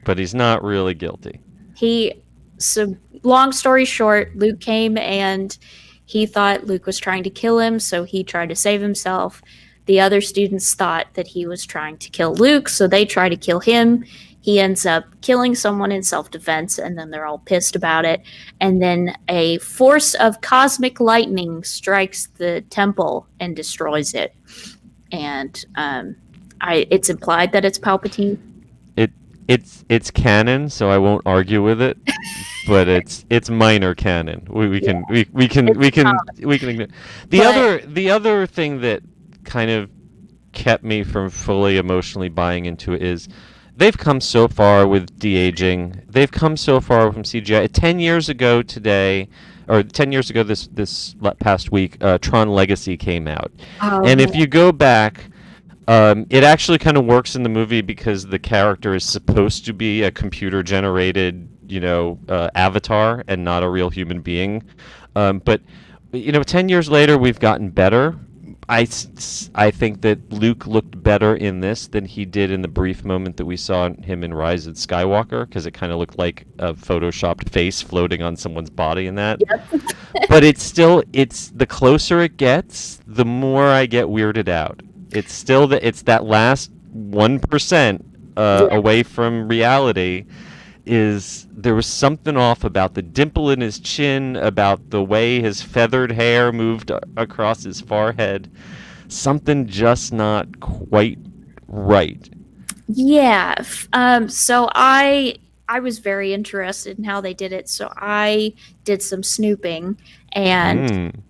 But he's not really guilty. So long story short, Luke came and he thought Luke was trying to kill him, so he tried to save himself. The other students thought that he was trying to kill Luke, so they try to kill him. He ends up killing someone in self-defense, and then they're all pissed about it. And then a force of cosmic lightning strikes the temple and destroys it. And it's implied that it's Palpatine. It's canon, so I won't argue with it. But it's minor canon. We can ignore. The other thing that kind of kept me from fully emotionally buying into it is they've come so far with de-aging. They've come so far from CGI. 10 years ago today, or 10 years ago this past week, Tron Legacy came out. And if you go back, it actually kind of works in the movie because the character is supposed to be a computer-generated, avatar and not a real human being. But 10 years later, we've gotten better. I think that Luke looked better in this than he did in the brief moment that we saw him in Rise of Skywalker, because it kind of looked like a photoshopped face floating on someone's body in that. Yep. But it's the closer it gets, the more I get weirded out. It's that last 1% away from reality. There was something off about the dimple in his chin, about the way his feathered hair moved across his forehead. Something just not quite right. Yeah. So I was very interested in how they did it. So I did some snooping, and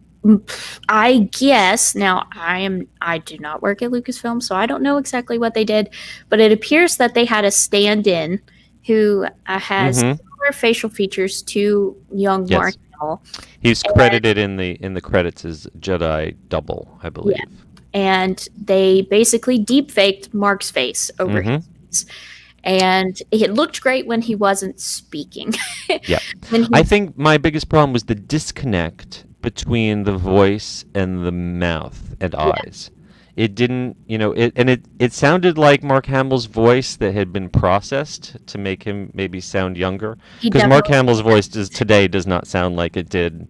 I guess now I do not work at Lucasfilm, so I don't know exactly what they did, but it appears that they had a stand-in who has similar facial features to young Mark Hamill. He's credited in the credits as Jedi double, I believe. Yeah. And they basically deep-faked Mark's face over his face. And it looked great when he wasn't speaking. Yeah. I think my biggest problem was the disconnect between the voice and the mouth and eyes. It didn't, it sounded like Mark Hamill's voice that had been processed to make him maybe sound younger. Because Mark Hamill's voice today does not sound like it did.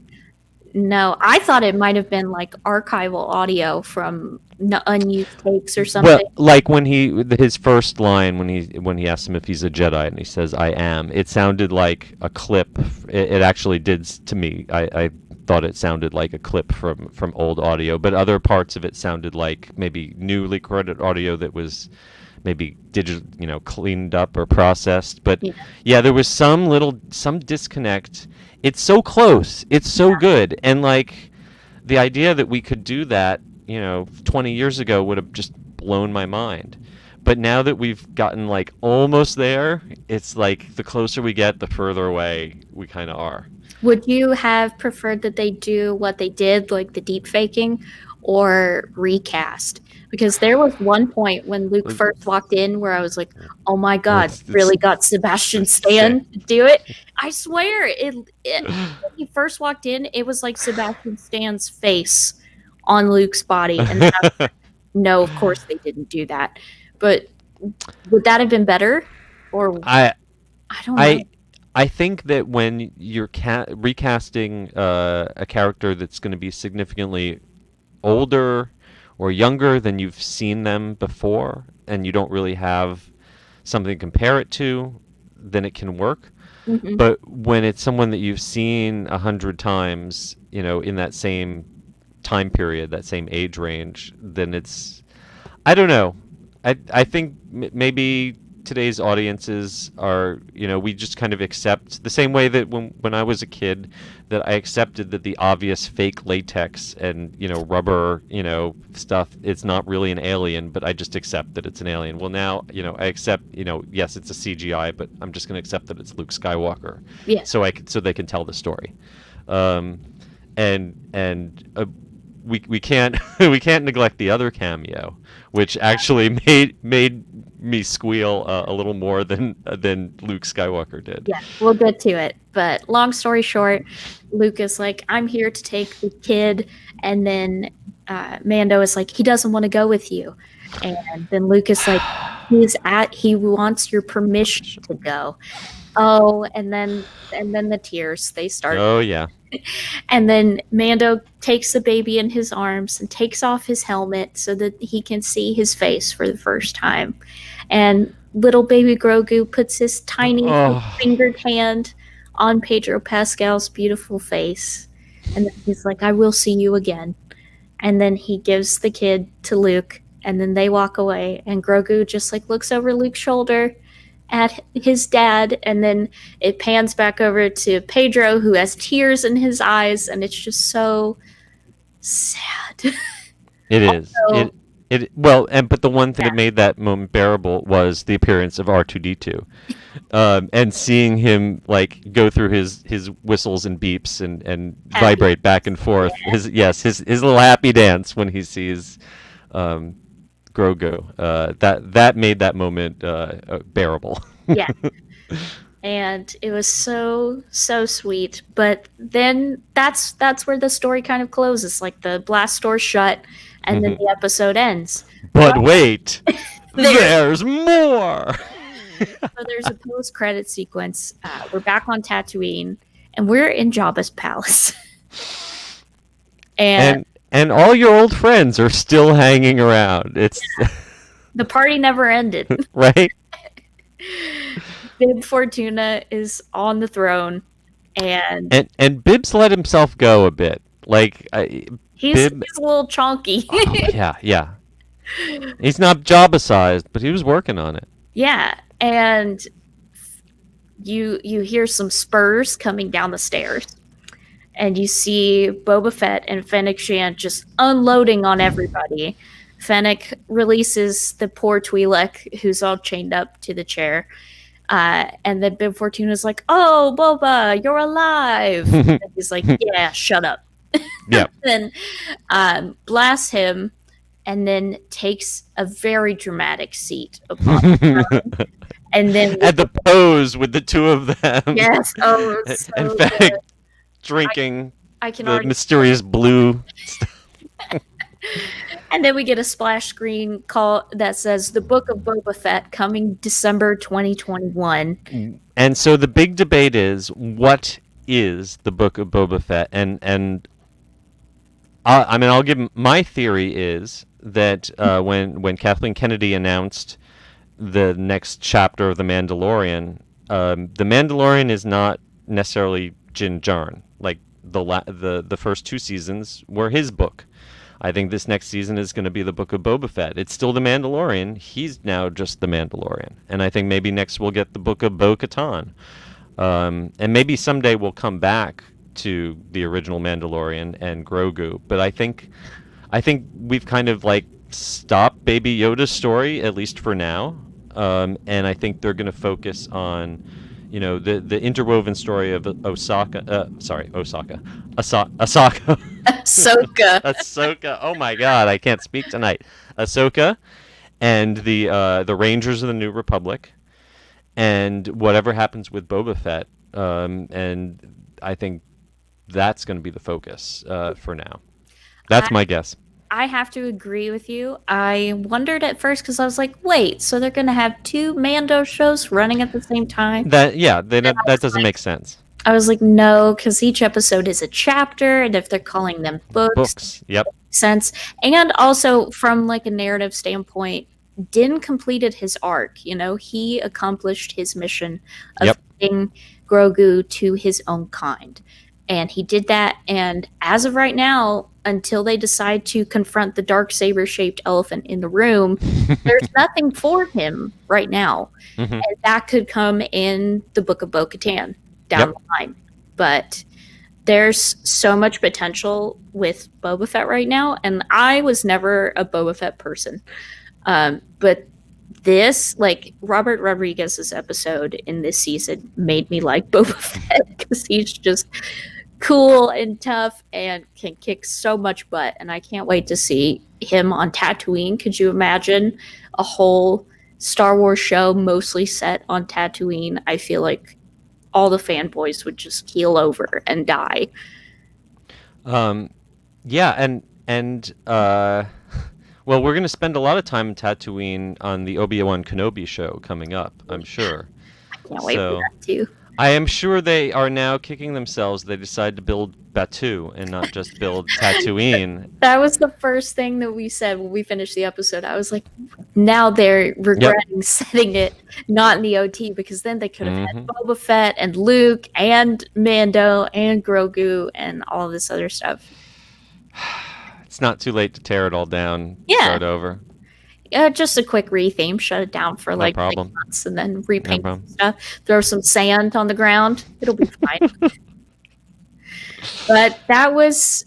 No, I thought it might have been like archival audio from unused takes or something. Well, like when his first line when he asks him if he's a Jedi and he says "I am," it sounded like a clip. It actually did to me. I thought it sounded like a clip from old audio, but other parts of it sounded like maybe newly recorded audio that was maybe digital, cleaned up or processed. But yeah, there was some disconnect. It's so close. It's so good. And like the idea that we could do that, 20 years ago would have just blown my mind. But now that we've gotten like almost there, it's like the closer we get, the further away we kind of are. Would you have preferred that they do what they did, like the deep faking, or recast? Because there was one point when Luke first walked in where I was like, oh my God, really got Sebastian Stan to do it. I swear, when he first walked in, it was like Sebastian Stan's face on Luke's body. And no, of course they didn't do that. But would that have been better? Or I don't know. I think that when you're recasting a character that's going to be significantly older or younger than you've seen them before, and you don't really have something to compare it to, then it can work. Hmm. But when it's someone that you've seen 100 times, in that same time period, that same age range, then I don't know. I think maybe today's audiences are, we just kind of accept the same way that when I was a kid, that I accepted that the obvious fake latex and, rubber, stuff, it's not really an alien, but I just accept that it's an alien. Well, now, I accept, yes, it's a CGI, but I'm just going to accept that it's Luke Skywalker. Yeah. So they can tell the story. And we can't we can't neglect the other cameo, which actually made me squeal a little more than Luke Skywalker did. Yeah, we'll get to it. But long story short, Luke is like, I'm here to take the kid. And then Mando is like, he doesn't want to go with you. And then Luke is like, he wants your permission to go. Oh, and then the tears, they start. Oh, yeah. And then Mando takes the baby in his arms and takes off his helmet so that he can see his face for the first time. And little baby Grogu puts his tiny fingered hand on Pedro Pascal's beautiful face. And then he's like, I will see you again. And then he gives the kid to Luke. And then they walk away. And Grogu just looks over Luke's shoulder at his dad, and then it pans back over to Pedro, who has tears in his eyes, and it's just so sad. It is. But the one thing that made that moment bearable was the appearance of R2-D2, and seeing him go through his whistles and beeps and vibrate back and forth. Yeah. His little happy dance when he sees Grogu. That made that moment bearable. Yeah. And it was so sweet. But then that's where the story kind of closes. The blast door shut, and then the episode ends. But wait, there's more. So there's a post-credit sequence. We're back on Tatooine, and we're in Jabba's palace. And all your old friends are still hanging around. It's the party never ended. Right? Bib Fortuna is on the throne, and Bib's let himself go a bit. He's a little chonky. Yeah. He's not Jabba sized, but he was working on it. Yeah, and you hear some spurs coming down the stairs. And you see Boba Fett and Fennec Shand just unloading on everybody. Fennec releases the poor Twi'lek, who's all chained up to the chair. And then Bib Fortuna's like, oh, Boba, you're alive. And he's like, yeah, shut up. Yeah. Then blasts him and then takes a very dramatic seat upon the throne. And then at the pose with the two of them. Yes. Oh, it's so and good. Fennec drinking I can the mysterious blue stuff. And then we get a splash screen call that says The Book of Boba Fett coming December 2021. And so the big debate is, what is the Book of Boba Fett? And I'll give my theory is that when Kathleen Kennedy announced the next chapter of The Mandalorian, The Mandalorian is not necessarily Din Djarin. The first two seasons were his book. I think this next season is going to be the Book of Boba Fett. It's still The Mandalorian. He's now just The Mandalorian. And I think maybe next we'll get the Book of Bo-Katan. And maybe someday we'll come back to the original Mandalorian and Grogu. But I think we've kind of stopped Baby Yoda's story, at least for now. And I think they're going to focus on the interwoven story of Ahsoka. Ahsoka. Oh my God, I can't speak tonight. Ahsoka, and the Rangers of the New Republic, and whatever happens with Boba Fett. And I think that's going to be the focus for now. That's my guess. I have to agree with you. I wondered at first because I was like, wait, so they're going to have two Mando shows running at the same time? That doesn't make sense. I was like, no, because each episode is a chapter, and if they're calling them books, yep, sense. And also from a narrative standpoint, Din completed his arc. You know, he accomplished his mission of Yep. getting Grogu to his own kind. And he did that. And as of right now, until they decide to confront the dark saber shaped elephant in the room, there's nothing for him right now. Mhm. And that could come in the Book of Bo-Katan down Yep. the line. But there's so much potential with Boba Fett right now. And I was never a Boba Fett person. But this, like, Robert Rodriguez's episode in this season made me like Boba Fett because he's just cool and tough and can kick so much butt. And I can't wait to see him on Tatooine. Could you imagine a whole Star Wars show mostly set on Tatooine? I feel like all the fanboys would just keel over and die. Yeah, and well, we're going to spend a lot of time in Tatooine on the Obi-Wan Kenobi show coming up, I'm sure. I can't wait for that too. I am sure they are now kicking themselves. They decided to build Batuu and not just build Tatooine. That was the first thing that we said when we finished the episode. I was like, now they're regretting setting it not in the OT, because then they could have had Boba Fett and Luke and Mando and Grogu and all this other stuff. It's not too late to tear it all down, start over. Just a quick re-theme, shut it down for like 6 months, and then repaint stuff. Throw some sand on the ground. It'll be fine. But that was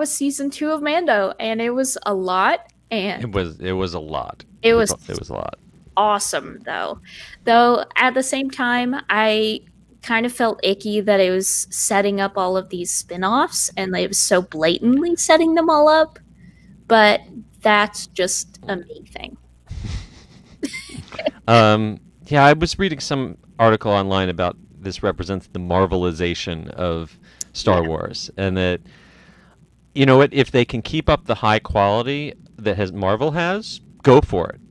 season 2 of Mando, and it was a lot. And it was a lot. It was a lot. Awesome though. Though at the same time, I kind of felt icky that it was setting up all of these spin-offs, and it was so blatantly setting them all up. But that's just a me thing. Yeah, I was reading some article online about this represents the Marvelization of Star Wars, and that, you know what, if they can keep up the high quality that Marvel has, go for it.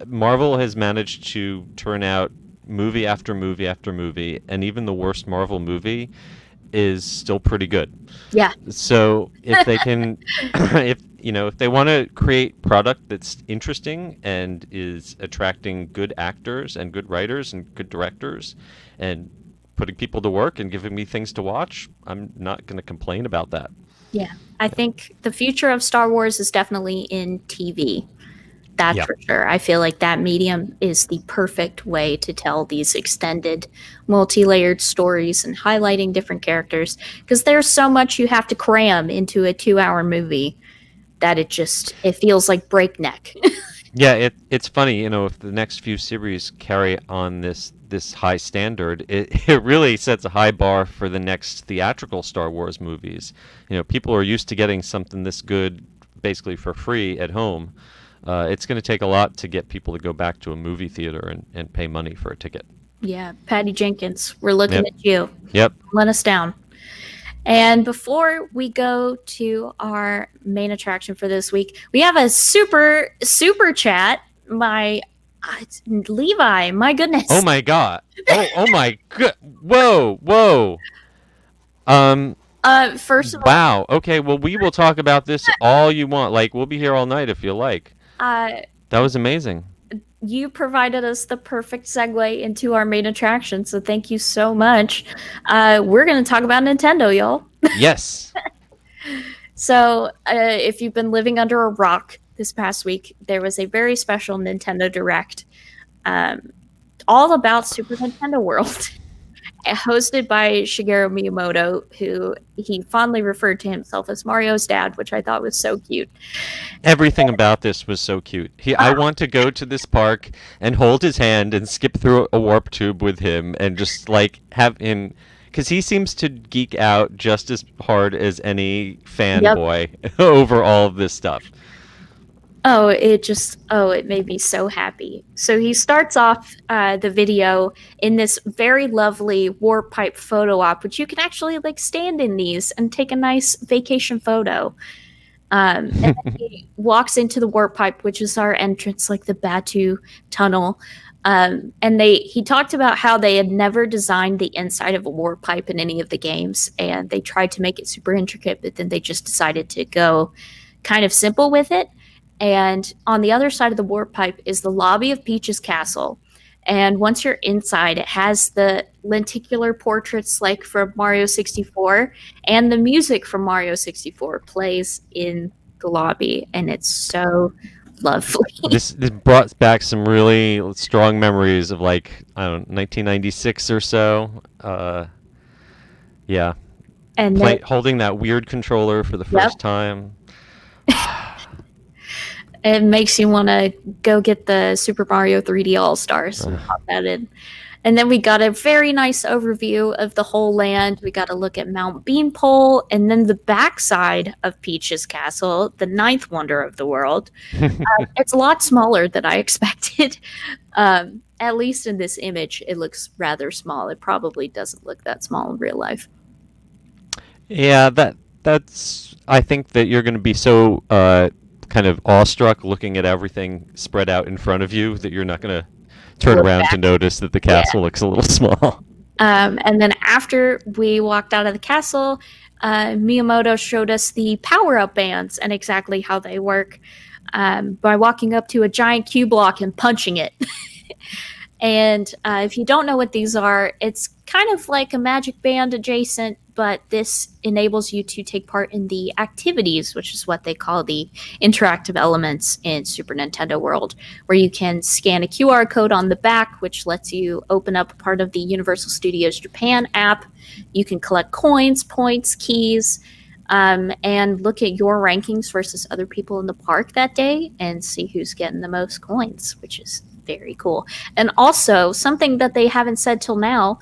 Marvel has managed to turn out movie after movie after movie, and even the worst Marvel movie is still pretty good. Yeah. So if they can, if they want to create product that's interesting and is attracting good actors and good writers and good directors and putting people to work and giving me things to watch, I'm not going to complain about that. Yeah. I think the future of Star Wars is definitely in TV. That's for sure. I feel like that medium is the perfect way to tell these extended, multi-layered stories and highlighting different characters, because there's so much you have to cram into a 2-hour movie that it feels like breakneck. Yeah, it's funny, if the next few series carry on this high standard, it really sets a high bar for the next theatrical Star Wars movies. People are used to getting something this good basically for free at home. It's going to take a lot to get people to go back to a movie theater and pay money for a ticket. Yeah, Patty Jenkins, we're looking at you. Yep. Let us down. And before we go to our main attraction for this week, we have a super chat. Levi, my goodness. Oh my god. Oh my god. Whoa. First of all, wow. Okay, well, we will talk about this all you want. Like, we'll be here all night if you like. That was amazing. You provided us the perfect segue into our main attraction, so thank you so much. We're going to talk about Nintendo, y'all. Yes. So, if you've been living under a rock this past week, there was a very special Nintendo Direct, all about Super Nintendo World. Hosted by Shigeru Miyamoto, who he fondly referred to himself as Mario's dad, which I thought was so cute. Everything about this was so cute. I want to go to this park and hold his hand and skip through a warp tube with him and just like have him, because he seems to geek out just as hard as any fanboy over all of this stuff. It made me so happy. So he starts off the video in this very lovely warp pipe photo op, which you can actually like stand in these and take a nice vacation photo. And then he walks into the warp pipe, which is our entrance, like the Batuu tunnel. And he talked about how they had never designed the inside of a warp pipe in any of the games, and they tried to make it super intricate, but then they just decided to go kind of simple with it. And on the other side of the warp pipe is the lobby of Peach's castle. And once you're inside, it has the lenticular portraits like from Mario 64, and the music from Mario 64 plays in the lobby, and it's so lovely. This brought back some really strong memories of, like, I don't know, 1996 or so. Yeah, And then, holding that weird controller for the first time. it makes you want to go get the Super Mario 3D All Stars and pop that in. And then we got a very nice overview of the whole land. We got a look at Mount Beanpole, and then the backside of Peach's castle, the ninth wonder of the world. It's a lot smaller than I expected. At least in this image, it looks rather small. It probably doesn't look that small in real life. Yeah, that's. I think that you're going to be so kind of awestruck looking at everything spread out in front of you that you're not going to turn around to notice that the castle looks a little small. And then after we walked out of the castle, Miyamoto showed us the power-up bands and exactly how they work by walking up to a giant cue block and punching it. And if you don't know what these are, it's kind of like a magic band adjacent, but this enables you to take part in the activities, which is what they call the interactive elements in Super Nintendo World, where you can scan a QR code on the back, which lets you open up part of the Universal Studios Japan app. You can collect coins, points, keys, and look at your rankings versus other people in the park that day and see who's getting the most coins, which is very cool. And also, something that they haven't said till now,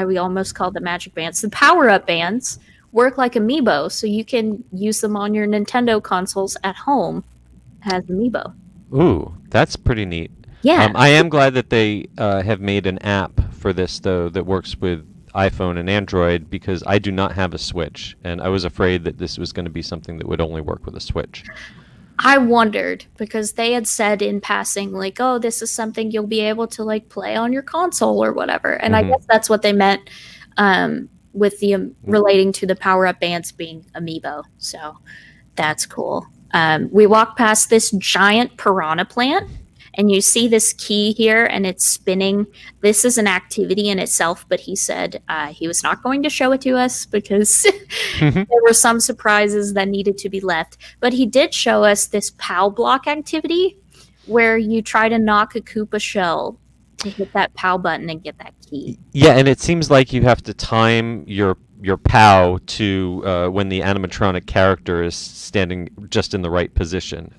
we almost call the magic bands, the power-up bands work like amiibo, so you can use them on your Nintendo consoles at home as amiibo. Ooh, that's pretty neat. Yeah. I am glad that they have made an app for this, though, that works with iPhone and Android, because I do not have a Switch, and I was afraid that this was going to be something that would only work with a Switch. I wondered, because they had said in passing, like, oh, this is something you'll be able to, like, play on your console or whatever. And I guess that's what they meant with the relating to the power-up bands being amiibo. So that's cool. We walked past this giant piranha plant, and you see this key here, and it's spinning. This is an activity in itself, but he said he was not going to show it to us because there were some surprises that needed to be left. But he did show us this POW block activity where you try to knock a Koopa shell to hit that POW button and get that key. Yeah, and it seems like you have to time your POW to when the animatronic character is standing just in the right position.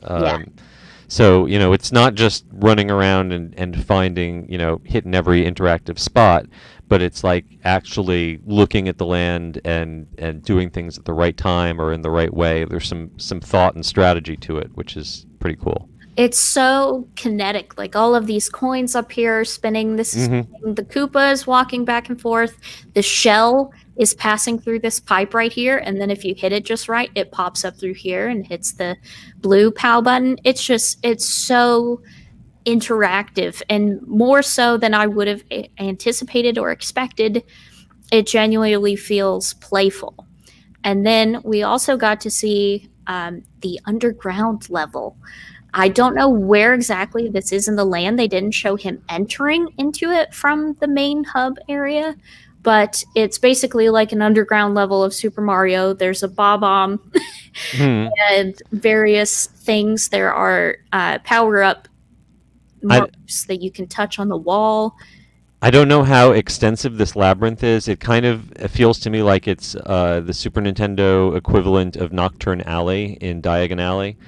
So, it's not just running around and finding, hitting every interactive spot, but it's like actually looking at the land and doing things at the right time or in the right way. There's some thought and strategy to it, which is pretty cool. It's so kinetic, like all of these coins up here spinning. This is spinning. The Koopa is walking back and forth. The shell is passing through this pipe right here, and then if you hit it just right, it pops up through here and hits the blue POW button. It's so interactive, and more so than I would have anticipated or expected. It genuinely feels playful. And then we also got to see the underground level. I don't know where exactly this is in the land. They didn't show him entering into it from the main hub area, but it's basically like an underground level of Super Mario. There's a Bob-omb and various things. There are power-up marks that you can touch on the wall. I don't know how extensive this labyrinth is. It kind of feels to me like it's the Super Nintendo equivalent of Nocturne Alley in Diagon Alley.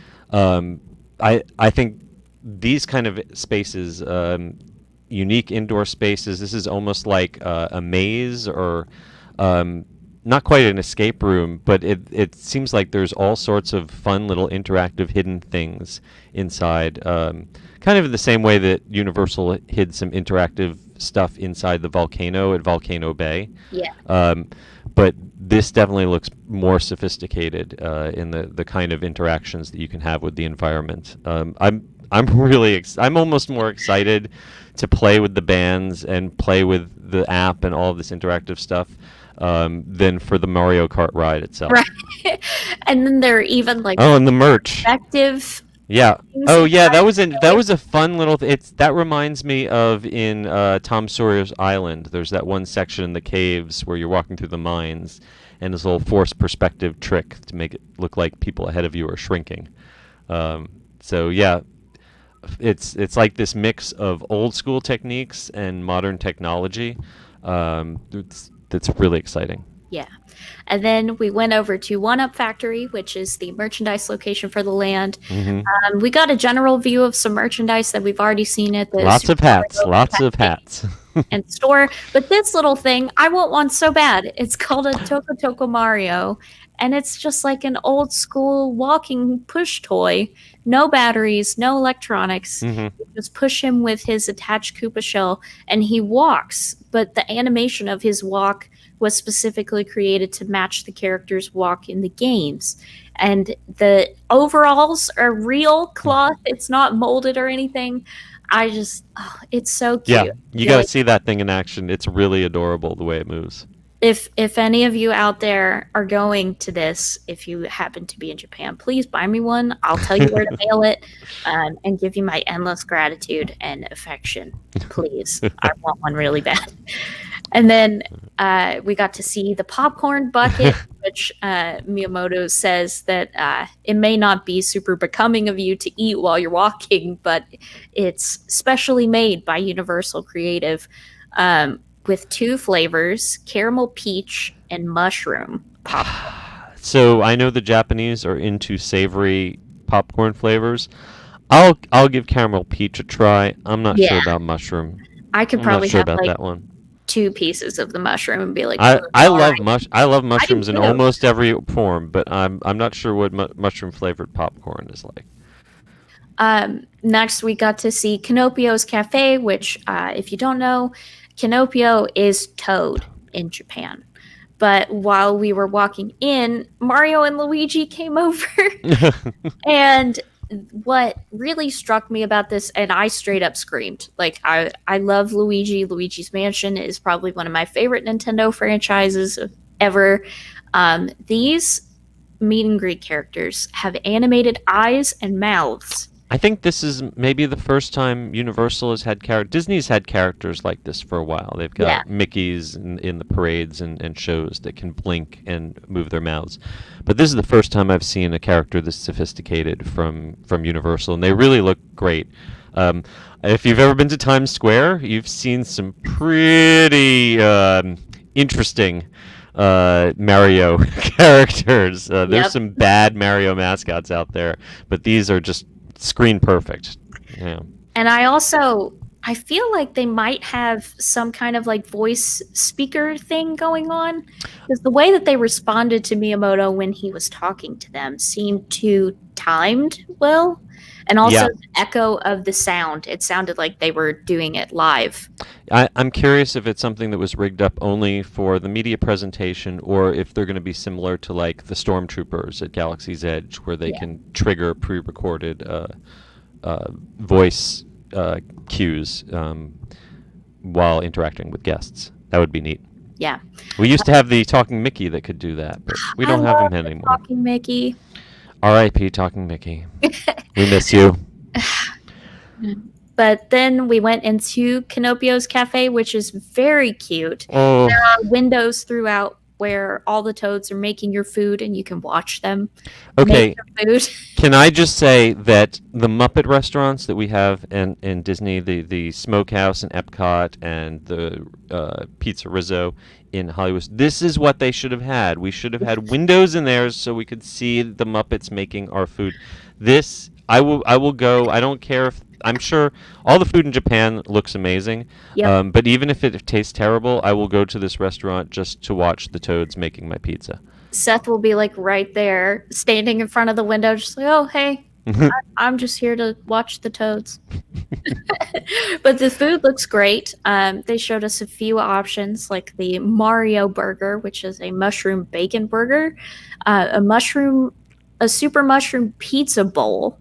I think these kind of spaces, unique indoor spaces, this is almost like a maze or not quite an escape room, but it seems like there's all sorts of fun little interactive hidden things inside, kind of in the same way that Universal hid some interactive stuff inside the volcano at Volcano Bay. Yeah. But this definitely looks more sophisticated in the kind of interactions that you can have with the environment. I'm really I'm almost more excited to play with the bands and play with the app and all of this interactive stuff than for the Mario Kart ride itself. Right. And then there are even like Oh, and the merch. effective Yeah. things Oh, you yeah. try to That do. was a fun little. It's that reminds me of in Tom Sawyer's Island. There's that one section in the caves where you're walking through the mines, and this little forced perspective trick to make it look like people ahead of you are shrinking. So yeah, it's like this mix of old school techniques and modern technology. That's really exciting. Yeah. And then we went over to One Up Factory, which is the merchandise location for the land. Hmm. We got a general view of some merchandise that we've already seen at the Lots of Super hats. Mario Lots of Cafe hats. and store. But this little thing, I want one so bad. It's called a Toko Toko Mario. And it's just like an old school walking push toy. No batteries, no electronics. Hmm. You just push him with his attached Koopa shell and he walks. But the animation of his walk was specifically created to match the character's walk in the games. And the overalls are real cloth, it's not molded or anything. It's so Yeah, cute. you got to Really, see that thing in action. It's really adorable the way it moves. if any of you out there are going to this, if you happen to be in Japan, please buy me one. I'll tell you where to mail it, and give you my endless gratitude and affection. Please, I want one really bad. And then we got to see the popcorn bucket, which Miyamoto says that it may not be super becoming of you to eat while you're walking, but it's specially made by Universal Creative, with two flavors, caramel peach and mushroom popcorn. So I know the Japanese are into savory popcorn flavors. I'll give caramel peach a try. I'm not sure Yeah, about mushroom. I could I'm not probably sure have about like that one. two pieces of the mushroom and be like, I all love right. I love I do mushrooms in too. almost every form, but I'm not sure what mushroom flavored popcorn is like. Next, we got to see Canopio's Cafe, which, if you don't know, Canopio is Toad in Japan. But while we were walking in, Mario and Luigi came over. And what really struck me about this, and I straight up screamed, like, I love Luigi. Luigi's Mansion is probably one of my favorite Nintendo franchises ever. These meet and greet characters have animated eyes and mouths. I think this is maybe the first time Universal has had Disney's had characters like this for a while. They've Yeah. got Mickeys in the parades and shows that can blink and move their mouths. But this is the first time I've seen a character this sophisticated from Universal, and they really look great. If you've ever been to Times Square, you've seen some pretty interesting Mario characters. Yep. There's some bad Mario mascots out there, but these are just screen perfect. Yeah. And I feel like they might have some kind of like voice speaker thing going on, because the way that they responded to Miyamoto when he was talking to them seemed to timed well, and also Yeah. the echo of the sound. It sounded like they were doing it live. I'm curious if it's something that was rigged up only for the media presentation, or if they're going to be similar to like the Stormtroopers at Galaxy's Edge, where they Yeah. can trigger pre-recorded voice cues while interacting with guests. That would be neat. Yeah. We used to have the Talking Mickey that could do that, but we don't have love him the anymore. Talking Mickey. R.I.P. Talking Mickey. We miss you. But then we went into Canopio's Cafe, which is very cute. Oh, There are windows throughout where all the toads are making your food and you can watch them okay. make your food. Can I just say that the Muppet restaurants that we have in Disney, the Smokehouse in Epcot and the Pizza Rizzo in Hollywood, this is what they should have had. We should have had windows in there so we could see the Muppets making our food. This, I will go. I don't care if, I'm sure all the food in Japan looks amazing. Yep. But even if it tastes terrible, I will go to this restaurant just to watch the toads making my pizza. Seth will be like right there, standing in front of the window, just like, oh, hey, I'm just here to watch the toads. But the food looks great. They showed us a few options, like the Mario burger, which is a mushroom bacon burger, a super mushroom pizza bowl.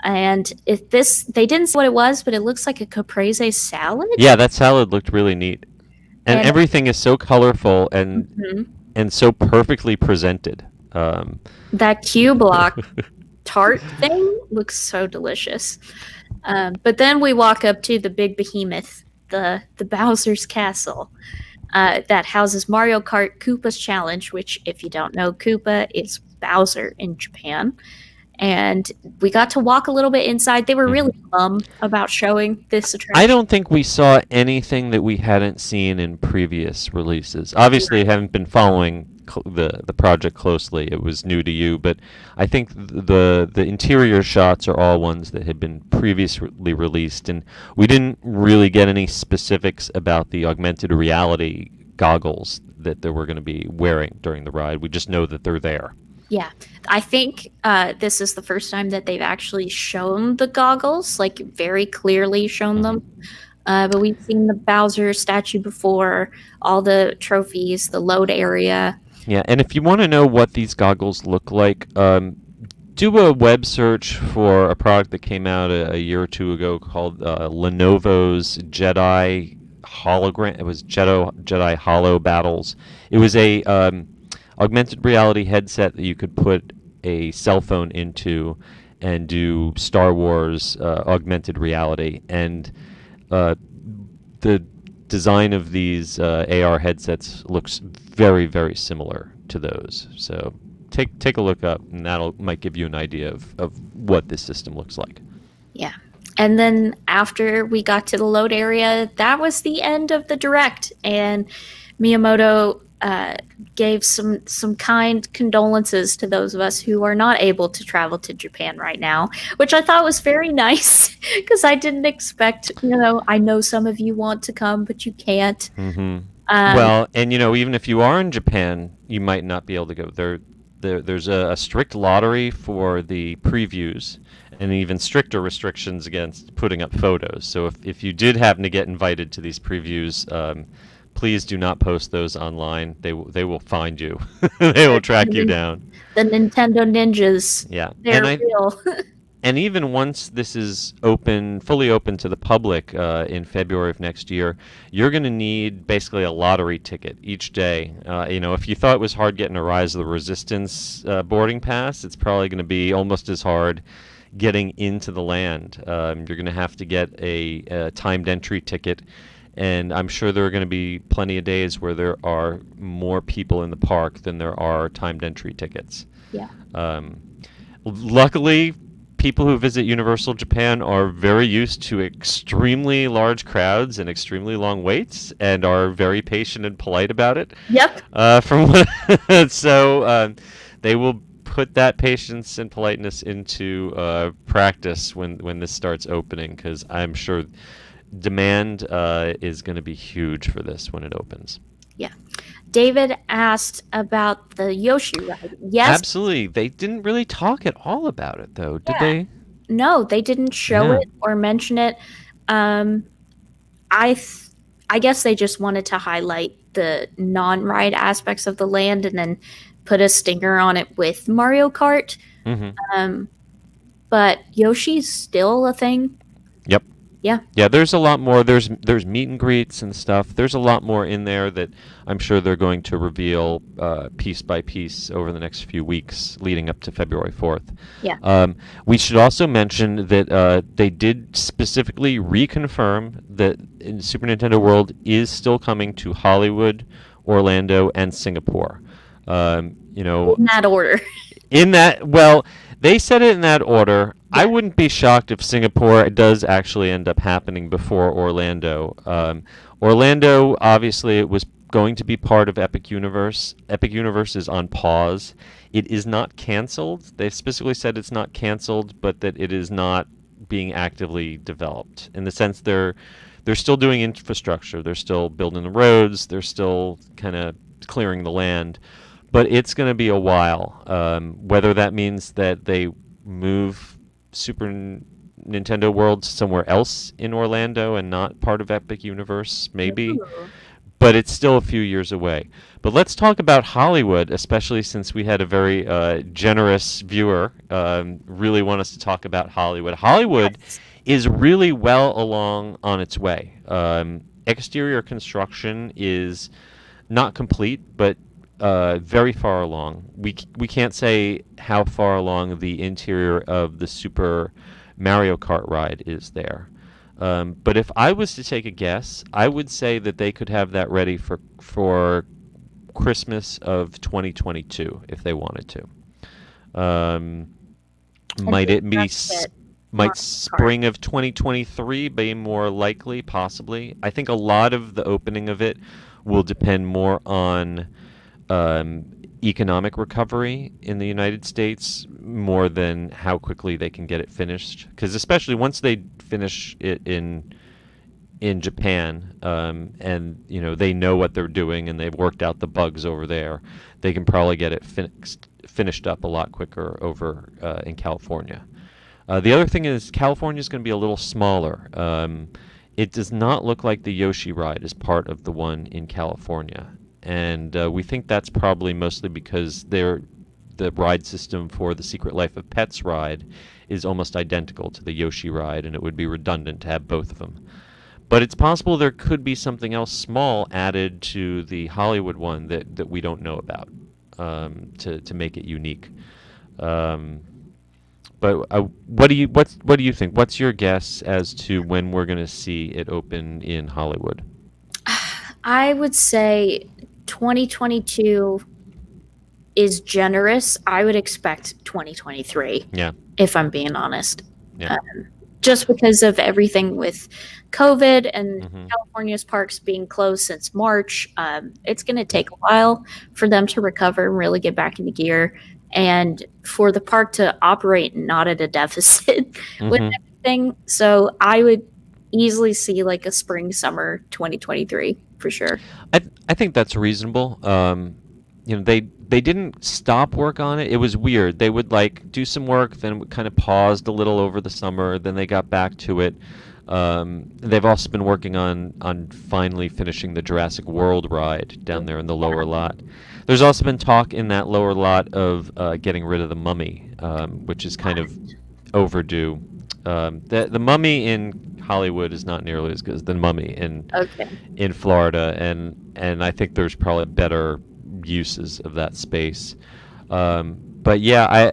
And they didn't say what it was, but it looks like a caprese salad. Yeah, that salad looked really neat. And everything is so colorful and so perfectly presented. That Q block tart thing looks so delicious. But then we walk up to the big behemoth, the Bowser's Castle, that houses Mario Kart Koopa's Challenge, which, if you don't know, Koopa is Bowser in Japan. And we got to walk a little bit inside. They were really bummed about showing this attraction. I don't think we saw anything that we hadn't seen in previous releases. Obviously, I haven't been following the project closely. It was new to you, but I think the interior shots are all ones that had been previously released, and we didn't really get any specifics about the augmented reality goggles that they were going to be wearing during the ride. We just know that they're there. Yeah, I think this is the first time that they've actually shown the goggles, like very clearly shown them. But we've seen the Bowser statue before, all the trophies, the load area. Yeah, and if you want to know what these goggles look like, do a web search for a product that came out a year or two ago called Lenovo's Jedi Hologram. It was Jedi Holo Battles. It was a augmented reality headset that you could put a cell phone into and do Star Wars augmented reality. And the design of these AR headsets looks very, very similar to those. So take a look up, and might give you an idea of what this system looks like. Yeah. And then after we got to the load area, that was the end of the direct. And Miyamoto gave some kind condolences to those of us who are not able to travel to Japan right now, which I thought was very nice because I didn't expect, I know some of you want to come, but you can't. Well, and even if you are in Japan, you might not be able to go. There's a strict lottery for the previews, and even stricter restrictions against putting up photos. So if you did happen to get invited to these previews, please do not post those online. They will find you. They will track you down. The Nintendo ninjas. Yeah, they're real. And even once this is fully open to the public in February of next year, you're going to need basically a lottery ticket each day. If you thought it was hard getting a Rise of the Resistance boarding pass, it's probably going to be almost as hard getting into the land. You're going to have to get a timed entry ticket. And I'm sure there are going to be plenty of days where there are more people in the park than there are timed entry tickets. Yeah. Luckily, people who visit Universal Japan are very used to extremely large crowds and extremely long waits, and are very patient and polite about it. Yep. So they will put that patience and politeness into practice when this starts opening, because I'm sure demand is going to be huge for this when it opens. Yeah. David asked about the Yoshi ride. Yes. Absolutely. They didn't really talk at all about it, though, did they? No, they didn't show it or mention it. I guess they just wanted to highlight the non-ride aspects of the land and then put a stinger on it with Mario Kart. But Yoshi's still a thing. Yep. Yeah. Yeah, there's a lot more. There's meet and greets and stuff. There's a lot more in there that I'm sure they're going to reveal piece by piece over the next few weeks leading up to February 4th. Yeah. We should also mention that they did specifically reconfirm that Super Nintendo World is still coming to Hollywood, Orlando, and Singapore. In that order. They said it in that order. Yeah. I wouldn't be shocked if Singapore does actually end up happening before Orlando. Orlando, obviously, it was going to be part of Epic Universe. Epic Universe is on pause. It is not canceled. They specifically said it's not canceled, but that it is not being actively developed. In the sense they're still doing infrastructure. They're still building the roads. They're still kind of clearing the land. But it's going to be a while. Whether that means that they move Super Nintendo World somewhere else in Orlando and not part of Epic Universe, maybe. Ooh. But it's still a few years away. But let's talk about Hollywood, especially since we had a very generous viewer really want us to talk about Hollywood. Hollywood is really well along on its way. exterior construction is not complete, but very far along. We can't say how far along the interior of the Super Mario Kart ride is there. But if I was to take a guess, I would say that they could have that ready for Christmas of 2022 if they wanted to. And Might it be it might Mario Kart. spring of 2023 be more likely? Possibly. I think a lot of the opening of it will depend more on um, economic recovery in the United States more than how quickly they can get it finished. Because especially once they finish it in Japan, and they know what they're doing and they've worked out the bugs over there, they can probably get it finished up a lot quicker over in California. The other thing is California is going to be a little smaller. It does not look like the Yoshi ride is part of the one in California, and we think that's probably mostly because the ride system for the Secret Life of Pets ride is almost identical to the Yoshi ride, and it would be redundant to have both of them. But it's possible there could be something else small added to the Hollywood one that we don't know about, to make it unique. Um, but what do you think? What's your guess as to when we're going to see it open in Hollywood? I would say 2022 is generous. I would expect 2023, Yeah, if I'm being honest. yeah. Um, just because of everything with COVID and Hmm. California's parks being closed since March, it's going to take a while for them to recover and really get back into gear. And for the park to operate not at a deficit with Hmm. everything. So I would easily see like a spring, summer 2023 for sure. I think that's reasonable. They didn't stop work on it. It was weird. They would like do some work, then kind of paused a little over the summer, then they got back to it. They've also been working on finally finishing the Jurassic World ride down there in the lower lot. There's also been talk in that lower lot of getting rid of the Mummy, which is kind of overdue. The Mummy in Hollywood is not nearly as good as the Mummy Okay. in Florida, and I think there's probably better uses of that space. But yeah,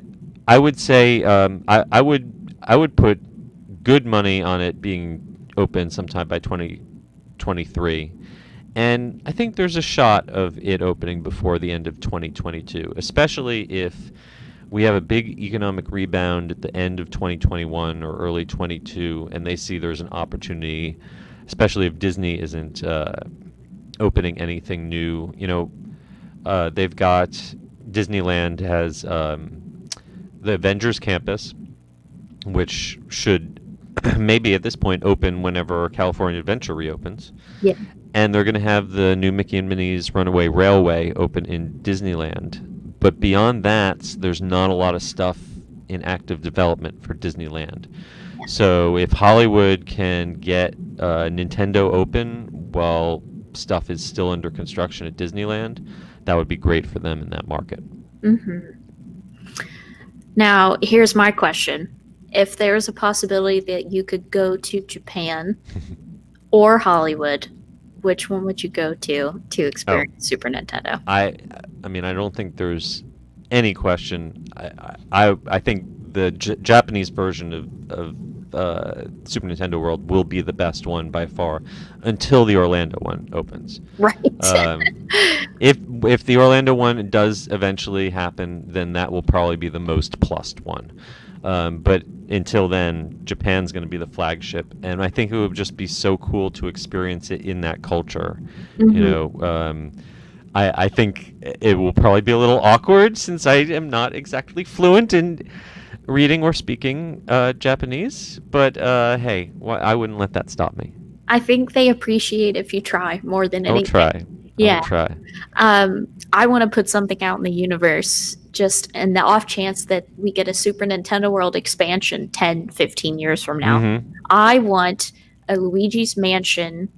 I would say I would put good money on it being open sometime by 2023. And I think there's a shot of it opening before the end of 2022, especially if we have a big economic rebound at the end of 2021 or early 22, and they see there's an opportunity, especially if Disney isn't opening anything new. They've got Disneyland has the Avengers Campus, which should maybe at this point open whenever California Adventure reopens. Yeah. And they're going to have the new Mickey and Minnie's Runaway Railway open in Disneyland. But beyond that, there's not a lot of stuff in active development for Disneyland. So if Hollywood can get Nintendo open while stuff is still under construction at Disneyland, that would be great for them in that market. hmm Now, here's my question. If there's a possibility that you could go to Japan or Hollywood, which one would you go to experience Super Nintendo? I mean, I don't think there's any question. I think the Japanese version of Super Nintendo World will be the best one by far until the Orlando one opens. Right. Um, if the Orlando one does eventually happen, then that will probably be the most plussed one. But until then, Japan's going to be the flagship, and I think it would just be so cool to experience it in that culture. I think it will probably be a little awkward since I am not exactly fluent in reading or speaking Japanese, but hey, I wouldn't let that stop me. I think they appreciate if you try more than I'll anything. try. Yeah. I'll try. I want to put something out in the universe just in the off chance that we get a Super Nintendo World expansion 10, 15 years from now. Mm-hmm. I want a Luigi's Mansion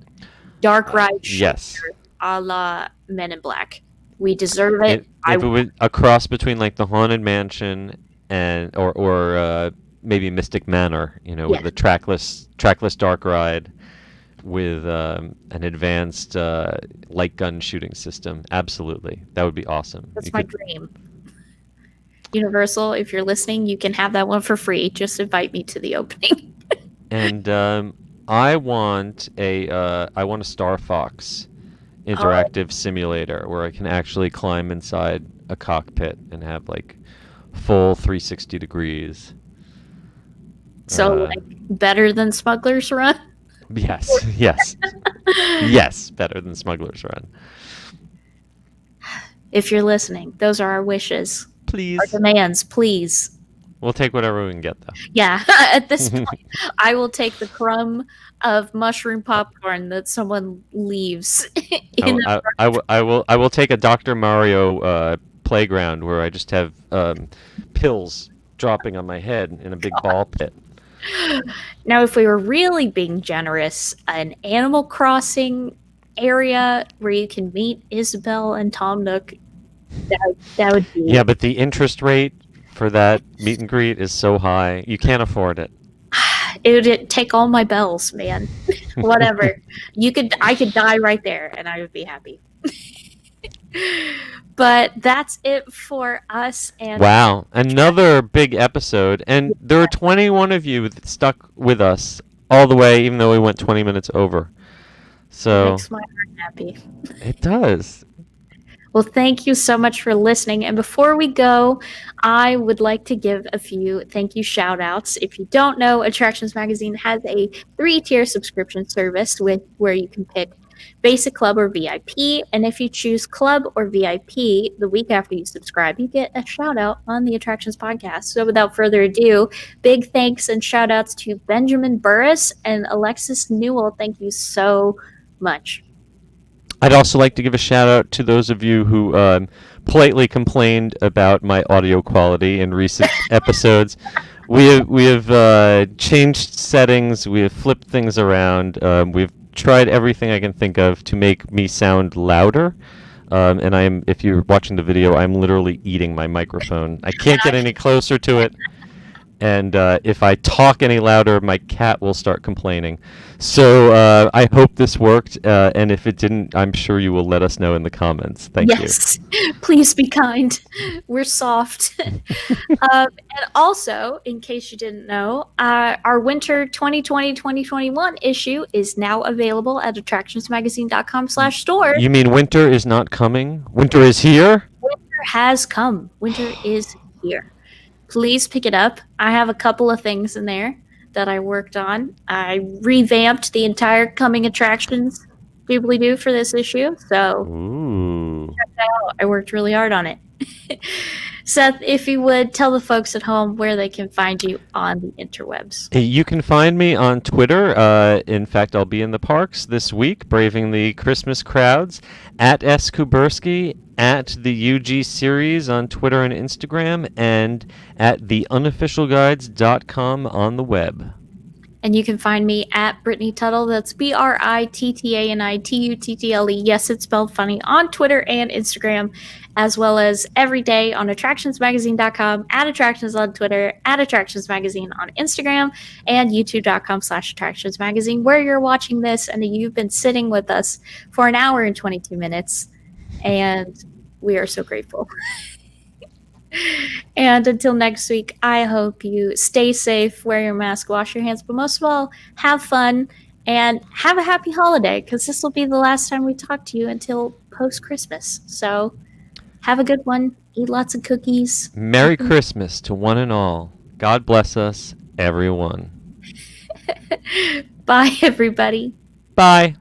dark ride Yes. a la Men in Black. We deserve it. If it was a cross between like the Haunted Mansion and or maybe Mystic Manor, with Yeah. the trackless dark ride, with an advanced light gun shooting system. Absolutely, that would be awesome. That's my dream. Universal, if you're listening, you can have that one for free. Just invite me to the opening. And I want a Star Fox interactive simulator where I can actually climb inside a cockpit and have like full 360 degrees. So like better than Smuggler's Run? Yes, yes. Yes, better than Smuggler's Run. If you're listening, those are our wishes. Please. Our demands, please. We'll take whatever we can get, though. Yeah, at this point, I will take the crumb of mushroom popcorn that someone leaves. I will take a Dr. Mario playground where I just have pills dropping on my head in a big ball pit. Now, if we were really being generous, an Animal Crossing area where you can meet Isabelle and Tom Nook, that would be... Yeah, but the interest rate for that meet and greet is so high, you can't afford it. It would take all my bells, man. Whatever. I could die right there, and I would be happy. But that's it for us. And wow, another big episode. And there are 21 of you that stuck with us all the way, even though we went 20 minutes over. So it makes my heart happy. It does. Well, thank you so much for listening. And before we go, I would like to give a few thank you shout outs. If you don't know, Attractions Magazine has a 3-tier subscription service where you can pick Basic, Club, or VIP. And if you choose Club or VIP, the week after you subscribe, you get a shout out on the Attractions podcast. So without further ado, big thanks and shout outs to Benjamin Burris and Alexis Newell. Thank you so much. I'd also like to give a shout out to those of you who politely complained about my audio quality in recent episodes. We have changed settings. We have flipped things around. We've tried everything I can think of to make me sound louder. And if you're watching the video, I'm literally eating my microphone. I can't get any closer to it. And if I talk any louder, my cat will start complaining. So I hope this worked. And if it didn't, I'm sure you will let us know in the comments. Thank you. Yes, please be kind. We're soft. And also, in case you didn't know, our winter 2020-2021 issue is now available at attractionsmagazine.com/store. You mean winter is not coming? Winter is here? Winter has come. Winter is here. Please pick it up. I have a couple of things in there that I worked on. I revamped the entire coming attractions doobly-doo for this issue. So check that out. I worked really hard on it. Seth, if you would, tell the folks at home where they can find you on the interwebs. You can find me on Twitter. In fact, I'll be in the parks this week, braving the Christmas crowds, at S. Kuberski, at the UG series on Twitter and Instagram, and at theunofficialguides.com on the web. And you can find me at Brittany Tuttle. That's BRITTANITUTTLE. Yes, it's spelled funny, on Twitter and Instagram, as well as every day on attractionsmagazine.com, at Attractions on Twitter, at Attractions Magazine on Instagram, and youtube.com/attractionsmagazine, where you're watching this and you've been sitting with us for an hour and 22 minutes. And we are so grateful. And until next week, I hope you stay safe, wear your mask, wash your hands, but most of all, have fun and have a happy holiday, because this will be the last time we talk to you until post-Christmas. So have a good one. Eat lots of cookies. Merry Christmas to one and all. God bless us, everyone. Bye, everybody. Bye.